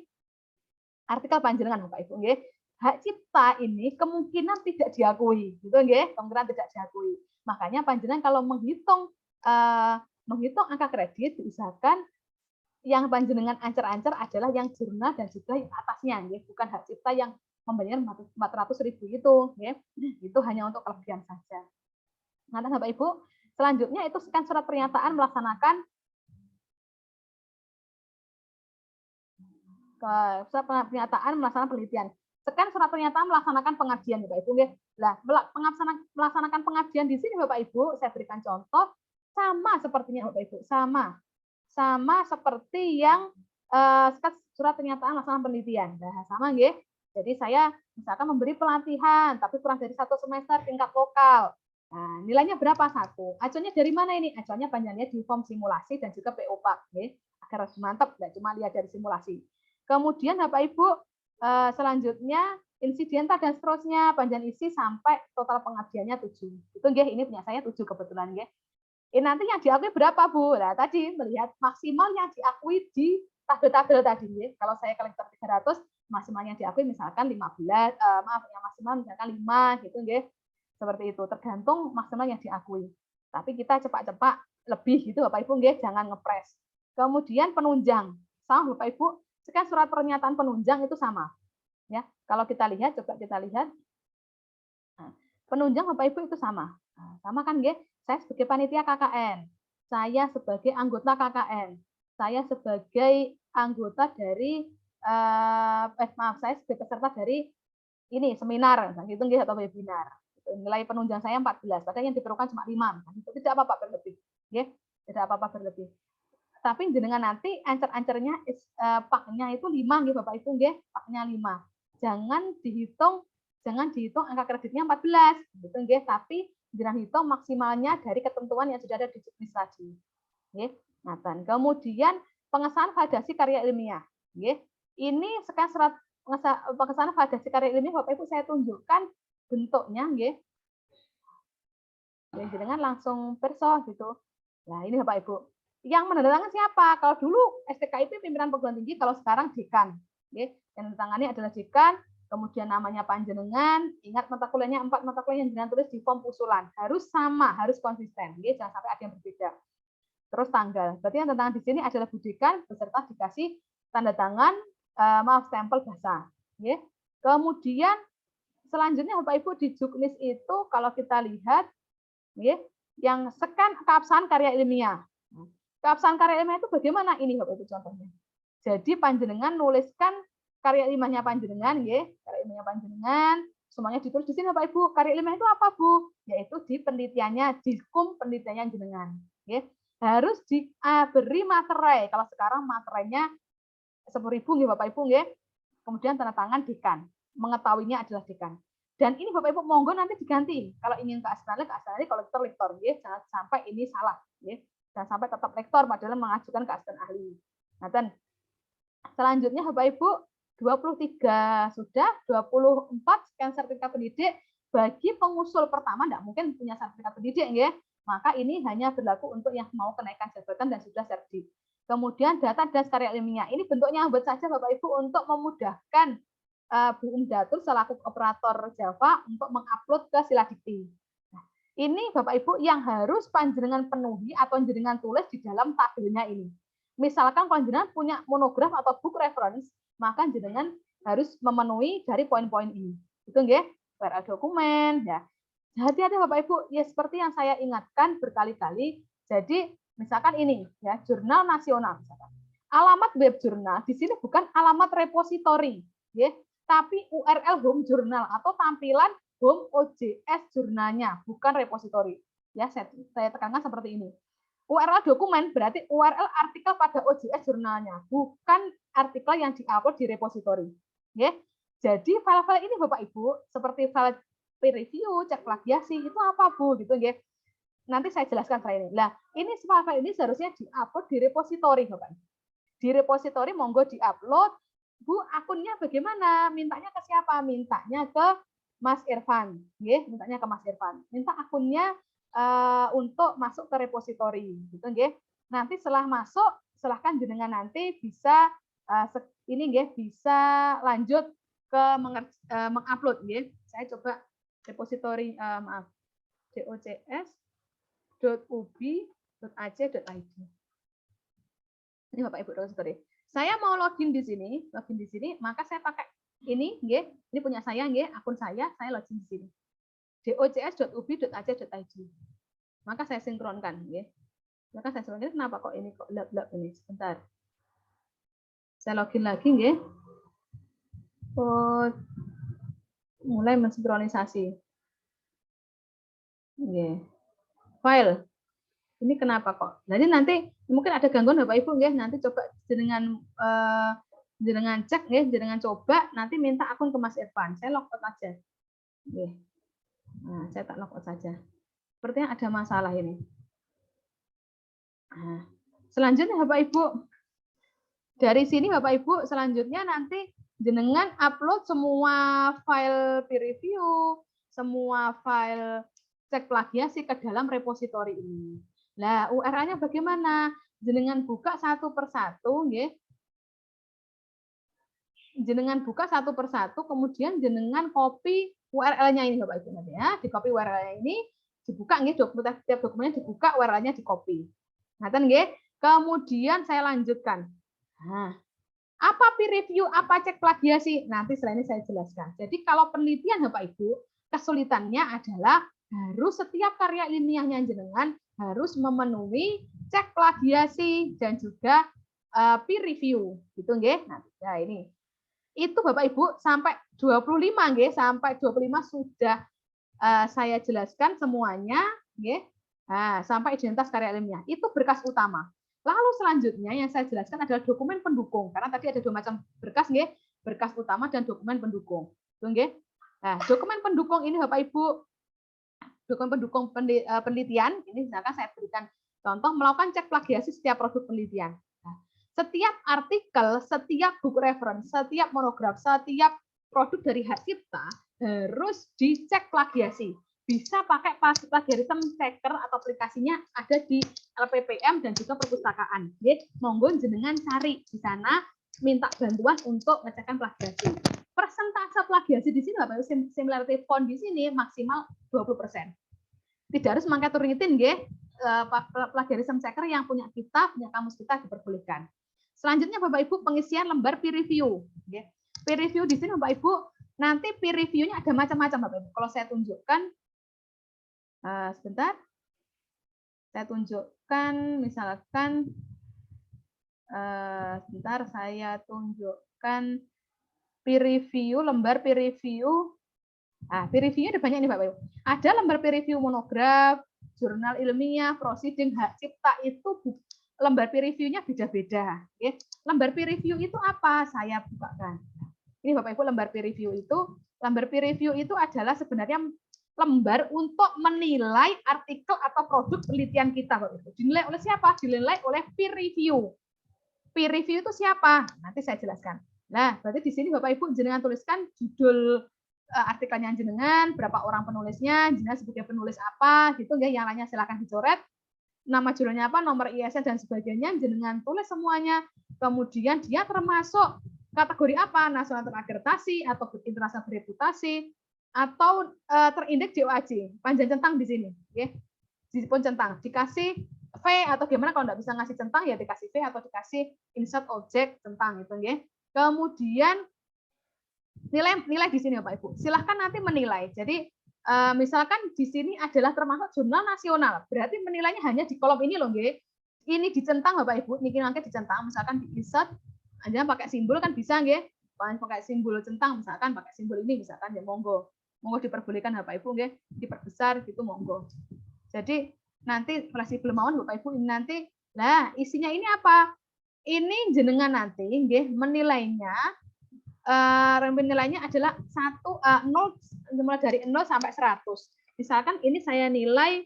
artikel panjenengan Bapak Ibu nggih. Hak cipta ini kemungkinan tidak diakui, gitu nggih, kemungkinan tidak diakui. Makanya panjenengan kalau menghitung angka kredit diusahakan yang panjenengan ancer-ancer adalah yang jurnal dan juga yang atasnya nggih, bukan hak cipta yang membayar 400.000 itu nggih. Itu hanya untuk kelebihan saja. Nah, Bapak Ibu, selanjutnya itu scan surat pernyataan melaksanakan surat pernyataan melaksanakan penelitian. Scan surat pernyataan melaksanakan pengabdian Bapak Ibu nggih. Lah, melaksanakan pengabdian di sini Bapak Ibu, saya berikan contoh sama sepertinya Bapak Ibu, sama seperti yang surat pernyataan melaksanakan penelitian. Nah, sama nggih. Jadi saya misalkan memberi pelatihan tapi kurang dari 1 semester tingkat lokal. Nah, nilainya berapa? 1. Acuannya dari mana ini? Acuannya panjangnya di form simulasi dan juga PO-Pak, nggih. Agar harus mantap, tidak cuma lihat dari simulasi. Kemudian Bapak Ibu, selanjutnya insidental dan seterusnya, panjang isi sampai total pengabdiannya 7. Itu nggih, ini punya saya 7 kebetulan nggih. Nanti yang diakui berapa Bu? Nah, tadi melihat maksimal yang diakui di tabel-tabel tadi nggih. Kalau saya kolektor 300, maksimal yang diakui misalkan 15, yang maksimal misalkan 5 gitu nggih. Seperti itu, tergantung maksimal yang diakui. Tapi kita cepat-cepat lebih gitu Bapak Ibu nggih, jangan ngepres. Kemudian penunjang. Sama Bapak Ibu, sekarang surat pernyataan penunjang itu sama. Ya, kalau kita lihat, coba kita lihat. Nah, penunjang Bapak Ibu itu sama. Nah, sama kan nggih? Saya sebagai panitia KKN, saya sebagai anggota KKN, saya sebagai anggota dari saya sebagai peserta dari ini seminar, gitu nggih, atau webinar. Nilai penunjang saya 14, padahal yang diperlukan cuma 5. Itu tidak apa-apa berlebih, nggih. Tidak apa-apa berlebih. Tapi jenengan nanti ancer-ancernya paknya itu 5 nggih Bapak Ibu nggih, paknya 5. Jangan dihitung angka kreditnya 14, gitu nggih, tapi jenengan hitung maksimalnya dari ketentuan yang sudah ada di juknis tadi. Nggih. Nah, kemudian pengesahan validasi karya ilmiah, nggih. Ini sekarang surat pengesahan validasi karya ilmiah Bapak Ibu saya tunjukkan bentuknya nggih. Dan jenengan langsung perso gitu. Nah, ini Bapak Ibu. Yang menandatangani siapa? Kalau dulu STKIP pimpinan perguruan tinggi, kalau sekarang dekan. Nggih. Yang menandatangani adalah dekan, kemudian namanya panjenengan, ingat mata kuliahnya 4 mata kuliah yang jenengan tulis di form usulan. Harus sama, harus konsisten. Nggih, jangan sampai ada yang berbeda. Terus tanggal. Berarti yang tanda tangan di sini adalah Bu Dekan beserta dikasih tanda tangan stempel basah. Nggih. Kemudian selanjutnya Bapak Ibu di juknis itu kalau kita lihat nggih, yang scan keabsahan karya ilmiah. Keabsahan karya ilmiah itu bagaimana? Ini Bapak Ibu contohnya. Jadi panjenengan nuliskan karya ilmiahnya panjenengan nggih, karya ilmiahnya panjenengan, semuanya ditulis di sini Bapak Ibu. Karya ilmiah itu apa, Bu? Yaitu di penelitiannya, di hukum penelitiannya jenengan, nggih. Harus diberi materai. Kalau sekarang materainya 10.000 nggih Bapak Ibu nggih. Kemudian tanda tangan dekan. Mengetahuinya adalah dekan. Dan ini Bapak Ibu monggo nanti diganti. Kalau ingin ke Australia, kalau lektor, ya. Jangan sampai ini salah, ya. Jangan sampai tetap lektor padahal mengajukan ke asisten ahli. Nah, selanjutnya Bapak Ibu 23 sudah, 24 sekian sertifikat pendidik bagi pengusul pertama tidak mungkin punya sertifikat pendidik ya. Maka ini hanya berlaku untuk yang mau kenaikan jabatan dan sudah sertif. Kemudian data dan karya ilmiah. Ini bentuknya buat saja Bapak Ibu untuk memudahkan Bu Umdatul selaku operator Java untuk mengupload ke Siladikti. Nah, ini Bapak Ibu yang harus panjenengan penuhi atau panjenengan tulis di dalam tabelnya ini. Misalkan kalau jenengan punya monograf atau book reference, maka jenengan harus memenuhi dari poin-poin ini. Itu nggih, URL dokumen ya. Hati-hati Bapak Ibu, ya seperti yang saya ingatkan berkali-kali. Jadi misalkan ini ya, jurnal nasional misalkan. Alamat web jurnal di sini bukan alamat repositori, ya, tapi URL home jurnal atau tampilan home OJS jurnalnya, bukan repositori. Ya, saya tekankan seperti ini. URL dokumen berarti URL artikel pada OJS jurnalnya, bukan artikel yang diupload di repositori. Ya. Jadi file-file ini Bapak Ibu, seperti file peer review, cek plagiasi, itu apa Bu? Gitu ya. Nanti saya jelaskan setelah ini. Nah, ini file-file ini seharusnya diupload di repositori Bapak. Di repositori monggo diupload. Bu, akunnya bagaimana? Mintanya ke siapa? Mintanya ke Mas Irfan. Ya, mintanya ke Mas Irfan. Minta akunnya untuk masuk ke repositori, gitu nggih. Nanti setelah masuk, silahkan jenengan nanti bisa ini nggih, bisa lanjut ke mengupload nggih. Saya coba repositori maaf, docs.ubi.ac.id. Ini Bapak Ibu repositori. Saya mau login di sini, maka saya pakai ini nggih, ini punya saya nggih, akun saya login di sini. docs.ubi.ac.id. Maka saya sinkronkan, ya. Maka saya sinkronkan, kenapa kok ini kok lab ini? Sebentar. Saya login lagi, ya. Oh, mulai mensinkronisasi. Ya. File. Ini kenapa kok? Jadi nanti mungkin ada gangguan Bapak Ibu, ya. Nanti coba jenengan cek, ya. Jenengan coba. Nanti minta akun ke Mas Irfan. Saya logout aja. Ya. Nah, saya tak logout saja. Sepertinya ada masalah ini. Nah, selanjutnya Bapak Ibu, dari sini Bapak Ibu, selanjutnya nanti jenengan upload semua file peer review, semua file cek plagiasi ke dalam repositori ini. Nah, URL-nya bagaimana? Jenengan buka satu persatu, nggih. Jenengan buka satu persatu, kemudian jenengan copy URL-nya ini Bapak Ibu nanti ya. Di copy URL-nya ini, dibuka nggih, setiap dokumennya dibuka, URL-nya di copy. Ngaten nggih. Kemudian saya lanjutkan. Nah, apa peer review, apa cek plagiasi? Nanti setelah ini saya jelaskan. Jadi kalau penelitian Bapak Ibu, kesulitannya adalah harus setiap karya ilmiahnya jenengan harus memenuhi cek plagiasi dan juga peer review, gitu nggih. Nah, ini. Itu Bapak Ibu sampai 25 nggih, sampai 25 sudah saya jelaskan semuanya nggih. Nah, sampai identitas karya ilmiah. Itu berkas utama. Lalu selanjutnya yang saya jelaskan adalah dokumen pendukung. Karena tadi ada dua macam berkas nggih, berkas utama dan dokumen pendukung. Itu nggih. Nah, dokumen pendukung ini Bapak Ibu, dokumen pendukung penelitian, ini misalkan saya berikan contoh melakukan cek plagiasi setiap produk penelitian. Setiap artikel, setiap buku reference, setiap monograf, setiap produk dari hak cipta harus dicek plagiasi. Bisa pakai plagiarism checker atau aplikasinya ada di LPPM dan juga perpustakaan. Jadi, monggo jenengan cari di sana, minta bantuan untuk ngecekkan plagiasi. Persentase plagiasi di sini, Bapak Ibu, similarity font di sini maksimal 20%. Tidak harus mangkat turunitin, nggih. Plagiarism checker yang punya kita, punya kamus kita diperbolehkan. Selanjutnya Bapak Ibu pengisian lembar peer review. Peer review di sini Bapak Ibu, nanti peer review-nya ada macam-macam Bapak Ibu. Kalau saya tunjukkan, sebentar, saya tunjukkan misalkan, sebentar saya tunjukkan peer review, lembar peer review. Peer review-nya ada banyak nih Bapak Ibu. Ada lembar peer review monograf, jurnal ilmiah, proceeding, hak cipta, itu lembar peer review-nya beda-beda. Lembar peer review itu apa? Saya bukakan. Ini Bapak Ibu lembar peer review itu Lembar peer review itu adalah sebenarnya lembar untuk menilai artikel atau produk penelitian kita. Dinilai oleh siapa? Dinilai oleh peer review. Peer review itu siapa? Nanti saya jelaskan. Nah, berarti di sini Bapak Ibu jenengan tuliskan judul artikelnya jenengan, berapa orang penulisnya, jenengan sebagai penulis apa, gitu ya. Yang lainnya silakan dicoret. Nama judulnya apa, nomor ISN dan sebagainya, jenengan tulis semuanya. Kemudian dia termasuk kategori apa, nasional terakreditasi atau internasional bereputasi atau terindeks DOAJ. Panjang centang di sini, ya. Disipun centang, dikasih V atau gimana, kalau nggak bisa ngasih centang ya dikasih V atau dikasih insert objek centang itu, ya. Kemudian nilai di sini Bapak Ibu. Silahkan nanti menilai. Jadi misalkan di sini adalah termasuk jurnal nasional, berarti menilainya hanya di kolom ini loh, nggih. Ini dicentang Bapak Ibu, niki nangke dicentang, misalkan di insert, Anda pakai simbol kan bisa, nggih. Pakai simbol centang, misalkan pakai simbol ini, misalkan ya monggo diperbolehkan Bapak Ibu, nggih, diperbesar gitu monggo. Jadi nanti fleksibel mawon Bapak Ibu, ini nanti, lah isinya ini apa? Ini jenengan nanti, nggih, menilainya. Nilainya adalah 0 mulai dari 0 sampai 100. Misalkan ini saya nilai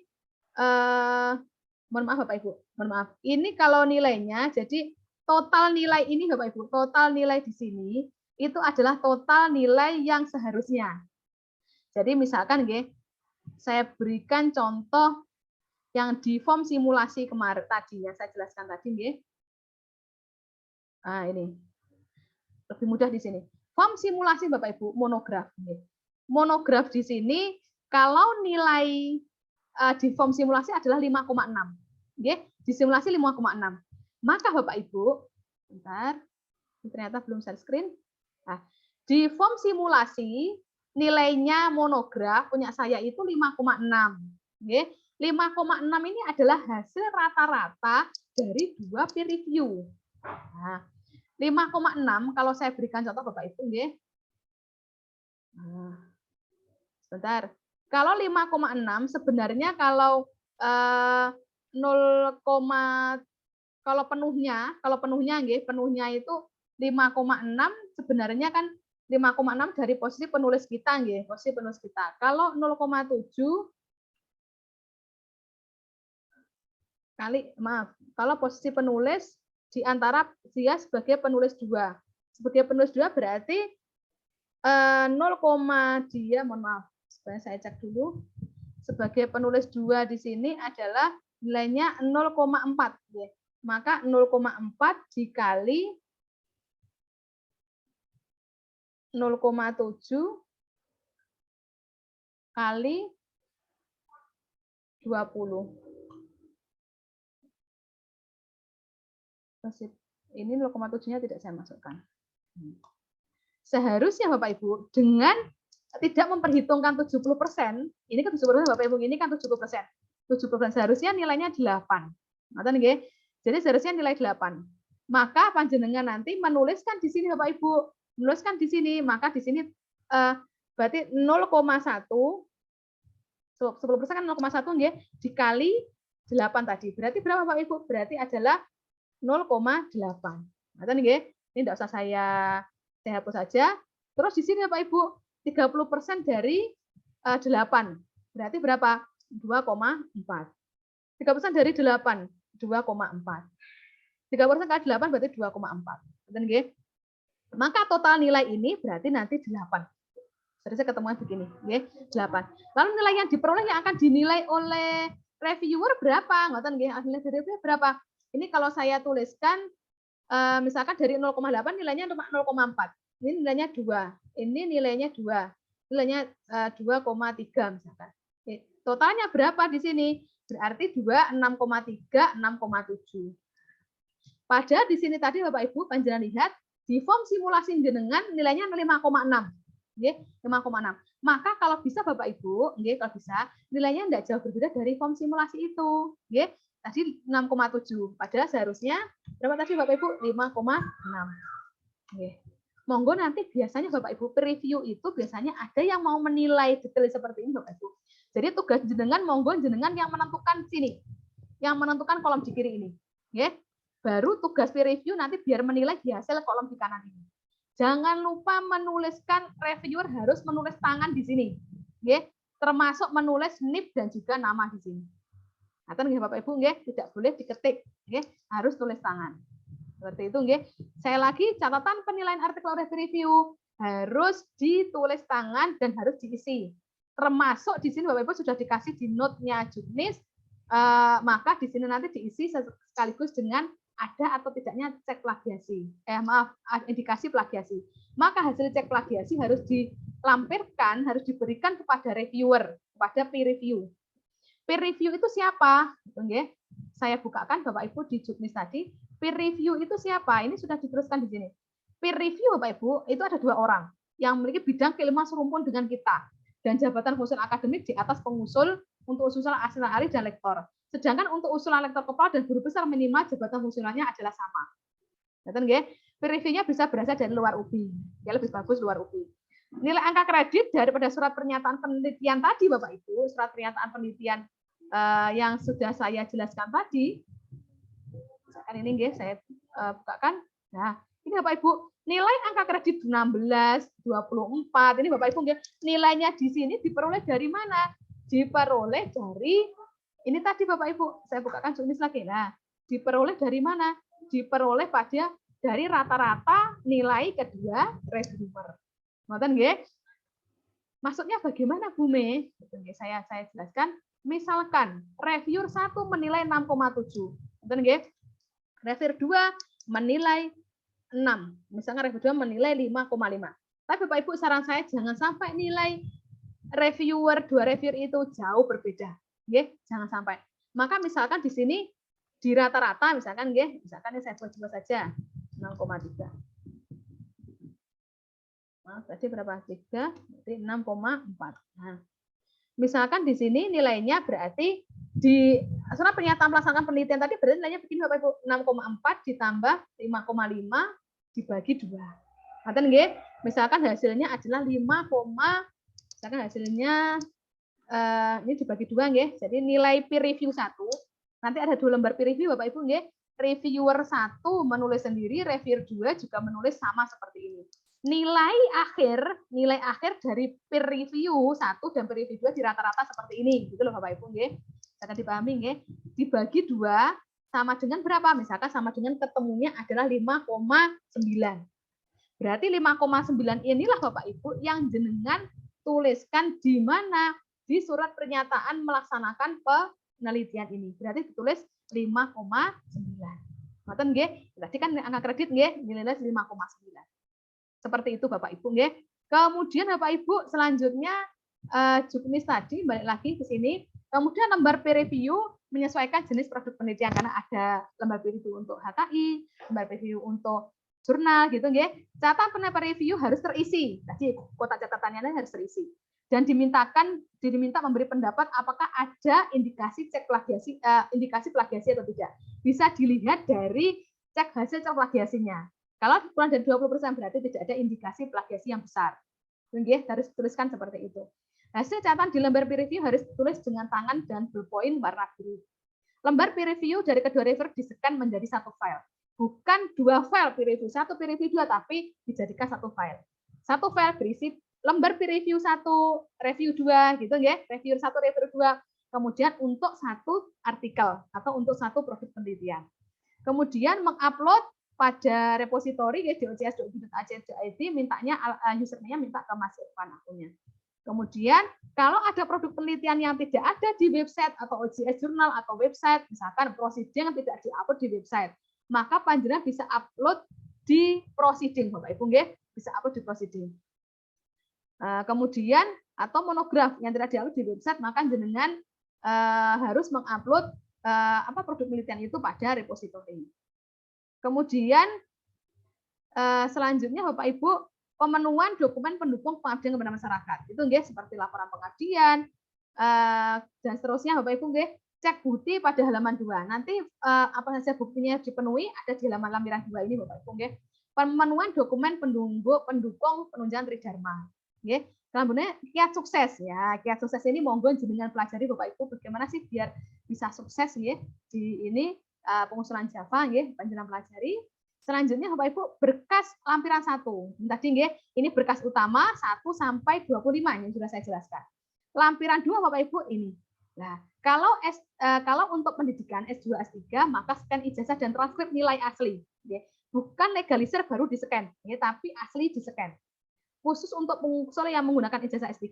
mohon maaf Bapak Ibu, mohon maaf. Ini kalau nilainya, jadi total nilai ini Bapak Ibu, total nilai di sini itu adalah total nilai yang seharusnya. Jadi misalkan nggih, saya berikan contoh yang di form simulasi kemarin tadi yang saya jelaskan tadi nggih. Nah, ini. Lebih mudah di sini. Form simulasi Bapak Ibu, monograf. Monograf di sini kalau nilai di form simulasi adalah 5,6. Di simulasi 5,6. Maka Bapak Ibu, bentar, ternyata belum share screen. Nah, di form simulasi nilainya monograf punya saya itu 5,6. 5,6 ini adalah hasil rata-rata dari 2 peer review. Nah, 5,6 kalau saya berikan contoh Bapak Ibu nggih. Sebentar. Kalau 5,6 sebenarnya kalau 0, kalau penuhnya nggih, penuhnya itu 5,6 sebenarnya kan 5,6 dari posisi penulis kita nggih, posisi penulis kita. Kalau 0,7 kali, maaf, kalau posisi penulis di antara dia sebagai penulis 2. Sebagai penulis 2 berarti 0, dia, mohon maaf, supaya saya cek dulu. Sebagai penulis 2 di sini adalah nilainya 0,4. Maka 0,4 dikali 0,7 kali 20. Ini 0,7-nya tidak saya masukkan. Seharusnya Bapak Ibu dengan tidak memperhitungkan 70%, ini kan 70% Bapak Ibu, ini kan 70%. 70% seharusnya nilainya 8. Ngoten nggih. Jadi seharusnya nilai 8. Maka panjenengan nanti menuliskan di sini Bapak Ibu, menuliskan di sini, maka di sini berarti 0,1, 10% kan 0,1 nggih, dikali 8 tadi. Berarti berapa Bapak Ibu? Berarti adalah 0,8. Nah, nggih. Ini tidak usah saya hapus saja. Terus di sini Bapak Ibu, 30% dari 8. Berarti berapa? 2,4. 3% dari 8, 2,4. 3% kali 8 berarti 2,4. Nggih. Maka total nilai ini berarti nanti 8. Jadi saya ketemuan begini, nggih, 8. Lalu nilai yang diperoleh yang akan dinilai oleh reviewer berapa? Ngoten nggih, nilai dari reviewer berapa? Ini kalau saya tuliskan misalkan dari 0,8 nilainya 0,4. Ini nilainya 2. Ini nilainya 2. Nilainya 2,3 misalkan. Totalnya berapa di sini? Berarti 2, 6,3, 6,7. Padahal di sini tadi Bapak Ibu panjenengan lihat di form simulasi jenengan nilainya 5,6. Nggih, 5,6. Maka kalau bisa Bapak Ibu, nggih, kalau bisa nilainya tidak jauh berbeda dari form simulasi itu, nggih. Tadi 6,7. Padahal seharusnya berapa tadi Bapak Ibu? 5,6. Nggih. Monggo nanti biasanya Bapak Ibu preview itu biasanya ada yang mau menilai detail seperti ini Bapak Ibu. Jadi tugas jenengan monggo jenengan yang menentukan sini. Yang menentukan kolom di kiri ini. Nggih. Baru tugas peer review nanti biar menilai di hasil kolom di kanan ini. Jangan lupa menuliskan, reviewer harus menulis tangan di sini. Nggih, termasuk menulis NIP dan juga nama di sini. Atau nggih Bapak Ibu nggih, tidak boleh diketik, nggih, harus tulis tangan. Seperti itu nggih. Saya lagi catatan penilaian artikel review harus ditulis tangan dan harus diisi. Termasuk di sini Bapak Ibu sudah dikasih di note-nya juknis, maka di sini nanti diisi sekaligus dengan ada atau tidaknya cek plagiasi. Indikasi plagiasi. Maka hasil cek plagiasi harus dilampirkan, harus diberikan kepada reviewer, kepada peer review. Peer review itu siapa? Oke. Saya bukakan Bapak Ibu di juknis tadi. Peer review itu siapa? Ini sudah diteruskan di sini. Peer review Bapak Ibu itu ada 2 orang yang memiliki bidang keilmuan serumpun dengan kita dan jabatan fungsi akademik di atas pengusul untuk usulan asisten ahli dan lektor. Sedangkan untuk usulan lektor kepala dan guru besar minimal jabatan fungsionalnya adalah sama. Betul nggih? Peer review-nya bisa berasal dari luar UPI. Ya lebih bagus luar UPI. Nilai angka kredit daripada surat pernyataan penelitian tadi Bapak Ibu, surat pernyataan penelitian yang sudah saya jelaskan tadi. Misalkan ini nggih saya bukakan. Nah, ini Bapak Ibu, nilai angka kredit 16, 24. Ini Bapak Ibu nggih, nilainya di sini diperoleh dari mana? Diperoleh dari ini tadi Bapak Ibu, saya bukakan juknis lagi. Nah, diperoleh dari mana? Diperoleh pada dari rata-rata nilai kedua reviewer. Ngoten nggih? Maksudnya bagaimana Bu Me? Saya jelaskan. Misalkan reviewer 1 menilai 6,7. Ngoten nggih? Reviewer 2 menilai 6. Misalkan reviewer 2 menilai 5,5. Tapi Bapak Ibu saran saya jangan sampai nilai reviewer 2 reviewer itu jauh berbeda. Nggih, jangan sampai. Maka misalkan di sini di rata-rata misalkan nggih, misalkan saya buat coba saja 6,3. Nah, berarti berapa? 3, berarti 6,4. Nah, misalkan di sini nilainya berarti di surat pernyataan pelaksanaan penelitian tadi berarti nilainya begini Bapak Ibu, 6,4 ditambah 5,5 dibagi 2. Ngoten nggih? Misalkan hasilnya adalah 5, misalkan hasilnya ini dibagi 2 nggih. Jadi nilai peer review 1, nanti ada 2 lembar peer review Bapak Ibu nggih. Reviewer 1 menulis sendiri, reviewer 2 juga menulis sama seperti ini. Nilai akhir dari peer review 1 dan peer review 2 di rata-rata seperti ini, gitu loh Bapak Ibu nggih. Jangan dipahami nggih. Dibagi 2 sama dengan berapa? Misalkan sama dengan ketemunya adalah 5,9. Berarti 5,9 inilah Bapak Ibu yang jenengan tuliskan di mana? Di surat pernyataan melaksanakan penelitian ini. Berarti ditulis 5,9. Ngoten nggih? Berarti kan angka kredit nggih, nilainya 5,9. Seperti itu Bapak Ibu nggih. Kemudian Bapak Ibu selanjutnya juknis tadi balik lagi ke sini. Kemudian lembar peer review menyesuaikan jenis produk penelitian karena ada lembar peer review untuk HKI, lembar peer review untuk jurnal gitu nggih. Catatan peer review harus terisi. Tadi kotak catatannya harus terisi. Dan diminta memberi pendapat apakah ada indikasi cek plagiasi, indikasi plagiasi atau tidak. Bisa dilihat dari cek hasil cek plagiasinya. Kalau kurang dari 20% berarti tidak ada indikasi plagiasi yang besar. Nggih, harus tuliskan seperti itu. Hasil catatan di lembar peer review harus ditulis dengan tangan dan ballpoint warna biru. Lembar peer review dari kedua reviewer di-scan menjadi satu file. Bukan 2 file peer review, 1 peer review 2, tapi dijadikan satu file. Satu file berisi lembar peer review 1, review 2 gitu nggih, review 1, review 2. Kemudian untuk satu artikel atau untuk satu produk penelitian. Kemudian mengupload pada repositori di ocs.ac.id, mintanya username-nya minta ke Mas Irfan akunnya. Kemudian kalau ada produk penelitian yang tidak ada di website atau OJS Jurnal atau website, misalkan proceeding yang tidak di-upload di website, maka panjenengan bisa upload di proceeding Bapak Ibu nggih, bisa upload di proceeding. Kemudian atau monograf yang tidak di-upload di website, maka jenengan harus mengupload produk penelitian itu pada repositori. Kemudian selanjutnya Bapak Ibu, pemenuhan dokumen pendukung pengabdian kepada masyarakat. Itu nggih seperti laporan pengabdian dan seterusnya Bapak Ibu nggih. Cek bukti pada halaman 2. Nanti apa saja buktinya dipenuhi ada di halaman lampiran 2 ini Bapak Ibu nggih. Pemenuhan dokumen pendukung penunjangan tridharma. Nggih. Kemudian kiat sukses ya. Kiat sukses ini monggo jenengan pelajari Bapak Ibu bagaimana sih biar bisa sukses nggih di ini pengusulan Java nggih panjenengan pelajari. Selanjutnya Bapak Ibu berkas lampiran 1. Tadi nggih, ini berkas utama 1 sampai 25 yang sudah saya jelaskan. Lampiran 2 Bapak Ibu ini. Nah, kalau untuk pendidikan S2 S3 maka scan ijazah dan transkrip nilai asli, nggih. Bukan legalisir baru di-scan, nggih, tapi asli di-scan. Khusus untuk pengusul yang menggunakan ijazah S3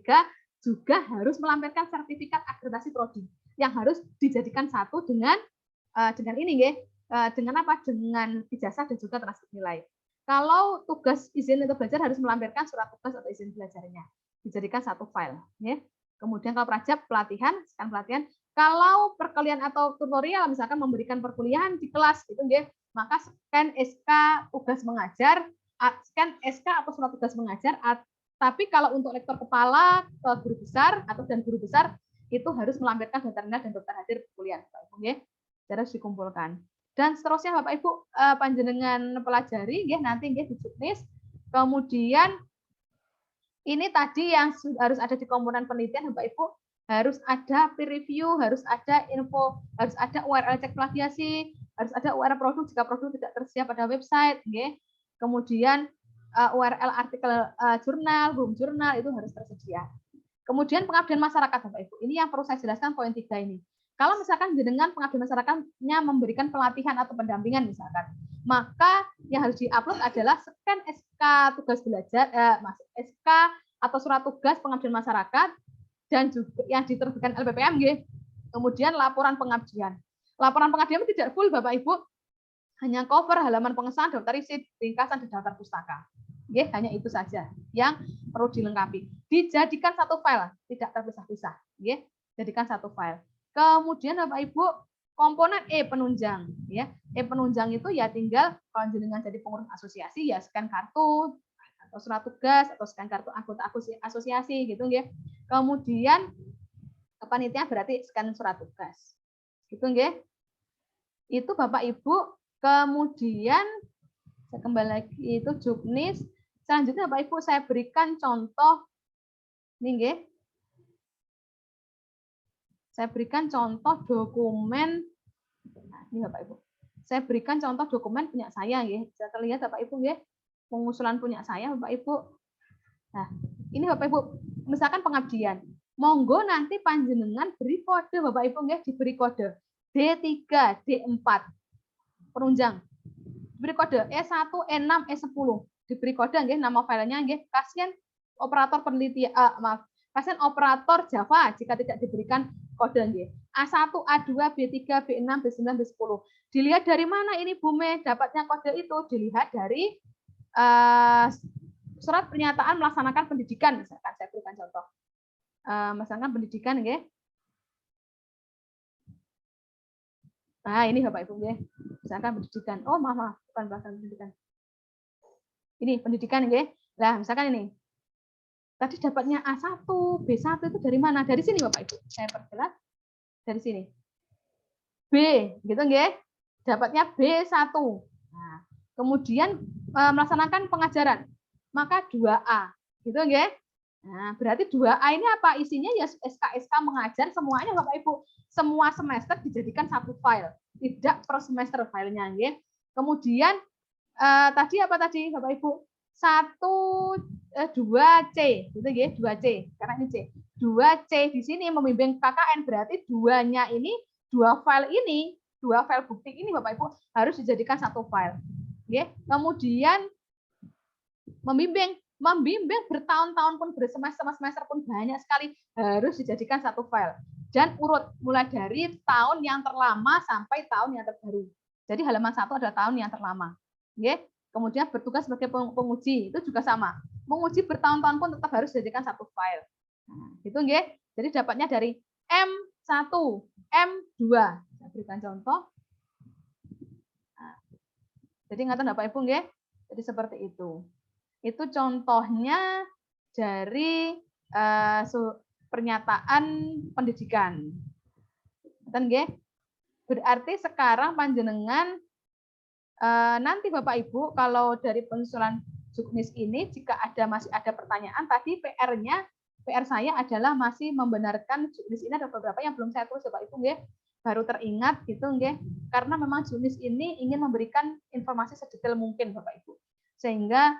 juga harus melampirkan sertifikat akreditasi prodi yang harus dijadikan satu dengan ini nggih. Dengan apa? Dengan ijazah dan juga transkrip nilai. Kalau tugas izin untuk belajar harus melampirkan surat tugas atau izin belajarnya. Dijadikan satu file. Ya. Kemudian kalau prajab pelatihan, scan pelatihan. Kalau perkuliahan atau tutorial, misalkan memberikan perkuliahan di kelas, gitu, ya, maka scan SK tugas mengajar, scan SK atau surat tugas mengajar. Tapi kalau untuk lektor kepala, guru besar atau dan guru besar itu harus melampirkan daftar minat dan daftar hadir perkuliahan. Ya. Harus dikumpulkan. Dan seterusnya Bapak Ibu panjenengan pelajari nggih nanti nggih di juknis. Kemudian ini tadi yang harus ada di komponen penelitian Bapak Ibu harus ada peer review, harus ada info, harus ada URL cek plagiasi, harus ada URL produk jika produk tidak tersedia pada website nggih. Kemudian URL artikel jurnal, home jurnal itu harus tersedia. Kemudian pengabdian masyarakat Bapak Ibu. Ini yang perlu saya jelaskan poin 3 ini. Kalau misalkan dengan pengabdian masyarakatnya memberikan pelatihan atau pendampingan misalkan, maka yang harus diupload adalah scan SK tugas belajar, SK atau surat tugas pengabdian masyarakat dan juga yang diterbitkan LPPM, kemudian laporan pengabdian. Laporan pengabdian tidak full Bapak Ibu, hanya cover, halaman pengesahan, daftar isi, ringkasan di daftar pustaka. Hanya itu saja yang perlu dilengkapi. Dijadikan satu file, tidak terpisah-pisah. Jadikan satu file. Kemudian Bapak Ibu komponen penunjang, ya. Penunjang itu ya tinggal kalau jenengan jadi pengurus asosiasi ya scan kartu atau surat tugas atau scan kartu anggota asosiasi gitu nggih. Kemudian kepanitiaan berarti scan surat tugas. Gitu nggih. Itu Bapak Ibu. Kemudian saya kembali lagi itu juknis. Selanjutnya Bapak Ibu saya berikan contoh ini nggih. Saya berikan contoh dokumen. Nah, ini Bapak Ibu. Saya berikan contoh dokumen punya saya nggih. Bisa terlihat Bapak Ibu nggih. Pengusulan punya saya Bapak Ibu. Nah, ini Bapak Ibu, misalkan pengabdian. Monggo nanti panjenengan beri kode Bapak Ibu nggih, diberi kode D3, D4. Penunjang. Diberi kode E1, E6, E10. Diberi kode nggih, nama filenya nggih, pasien operator penelitian pasien operator Java jika tidak diberikan kode nggih. A1, A2, B3, B6, B9, B10. Dilihat dari mana ini Bu Me dapatnya kode itu? Dilihat dari surat pernyataan melaksanakan pendidikan misalkan saya berikan contoh. Melaksanakan pendidikan nggih. Nah, ini Bapak Ibu nggih. Misalkan pendidikan. Oh, maaf, bukan bahkan pendidikan. Ini pendidikan nggih. Nah, misalkan ini. Tadi dapatnya A1, B1 itu dari mana? Dari sini Bapak Ibu. Saya perjelas. Dari sini. B, gitu nggih. Dapatnya B1. Nah, kemudian melaksanakan pengajaran. Maka 2A. Gitu nggih. Nah, berarti 2A ini apa? Isinya ya SK-SK mengajar semuanya Bapak Ibu. Semua semester dijadikan satu file. Tidak per semester filenya nggih. Kemudian tadi apa tadi Bapak Ibu? 2C, gitu ya, 2C, karena ini C. 2C di sini membimbing KKN berarti duanya ini, dua file bukti ini Bapak Ibu harus dijadikan satu file. Oke. Kemudian membimbing bertahun-tahun pun bersemester pun banyak sekali harus dijadikan satu file dan urut mulai dari tahun yang terlama sampai tahun yang terbaru. Jadi halaman 1 adalah tahun yang terlama. Oke. Kemudian bertugas sebagai penguji, itu juga sama. Menguji bertahun-tahun pun tetap harus dijadikan satu file. Nah, gitu nggih. Jadi dapatnya dari M1, M2. Saya berikan contoh. Nah, jadi ingatan Bapak Ibu nggih. Jadi seperti itu. Itu contohnya dari pernyataan pendidikan. Ngeten nggih. Berarti sekarang panjenengan nanti Bapak Ibu kalau dari penyusulan juknis ini jika masih ada pertanyaan tadi PR saya adalah masih membenarkan juknis ini ada beberapa yang belum saya tulis Bapak Ibu nggih. baru teringat gitu nggih, karena memang Junis ini ingin memberikan informasi sedetail mungkin Bapak Ibu. Sehingga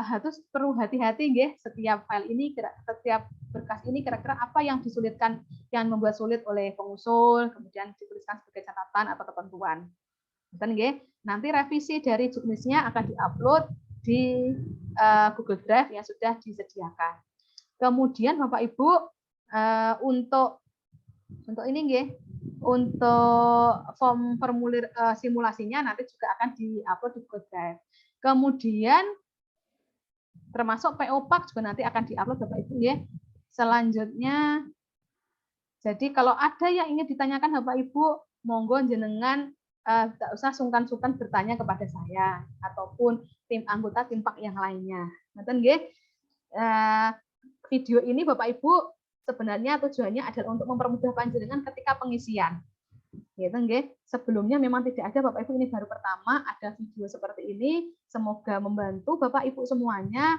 harus perlu hati-hati nggih, setiap file ini, setiap berkas ini kira-kira apa yang disulitkan, yang membuat sulit oleh pengusul, kemudian dituliskan sebagai catatan atau ketentuan. Nanti revisi dari Junisnya akan diupload di Google Drive yang sudah disediakan. Kemudian Bapak Ibu untuk ini nggih, untuk form formulir simulasinya nanti juga akan diupload di Google Drive. Kemudian termasuk PO Pak juga nanti akan diupload Bapak Ibu nggih. Selanjutnya, jadi kalau ada yang ingin ditanyakan Bapak Ibu, monggo jenengan tidak usah sungkan-sungkan bertanya kepada saya ataupun tim anggota tim Pak yang lainnya. Ngoten nggih. Video ini Bapak Ibu sebenarnya tujuannya adalah untuk mempermudah panjenengan ketika pengisian. Gitu nggih. Sebelumnya memang tidak ada Bapak Ibu, ini baru pertama ada video seperti ini. Semoga membantu Bapak Ibu semuanya.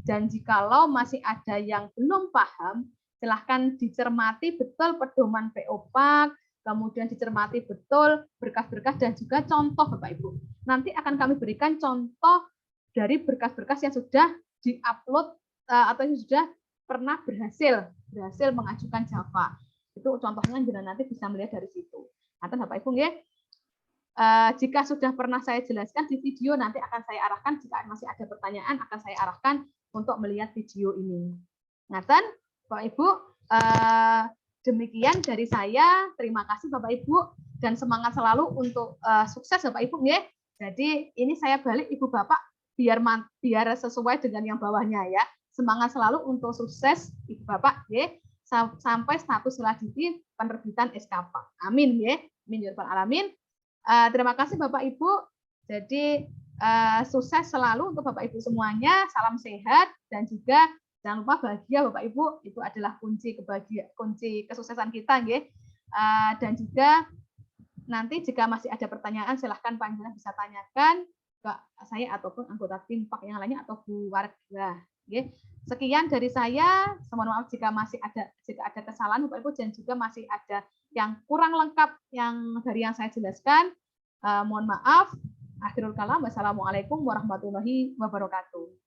Dan jikalau masih ada yang belum paham, silahkan dicermati betul pedoman PO Pak, kemudian dicermati betul berkas-berkas dan juga contoh Bapak Ibu. Nanti akan kami berikan contoh dari berkas-berkas yang sudah diupload atau yang sudah pernah berhasil mengajukan Java. Itu contohnya nanti bisa melihat dari situ. Nanti Bapak Ibu nggih, jika sudah pernah saya jelaskan di video, nanti akan saya arahkan, jika masih ada pertanyaan akan saya arahkan untuk melihat video ini. Ngaten Bapak Ibu, demikian dari saya. Terima kasih Bapak Ibu dan semangat selalu untuk sukses Bapak Ibu nggih. Jadi ini saya balik Ibu Bapak biar sesuai dengan yang bawahnya ya. Semangat selalu untuk sukses Ibu Bapak nggih sampai status selanjutnya penerbitan SKP. Amin nggih. Amin ya rabbal alamin. Terima kasih Bapak Ibu. Jadi sukses selalu untuk Bapak Ibu semuanya. Salam sehat dan juga jangan lupa bahagia Bapak Ibu. Itu adalah kunci kesuksesan kita nggih. Dan juga nanti jika masih ada pertanyaan silahkan panjenengan bisa tanyakan ke saya ataupun anggota tim Pak yang lainnya atau Bu Warga. Sekian dari saya. Mohon maaf jika ada kesalahan Bapak Ibu dan juga masih ada yang kurang lengkap dari yang saya jelaskan. Mohon maaf. Akhirul kalam. Wassalamualaikum warahmatullahi wabarakatuh.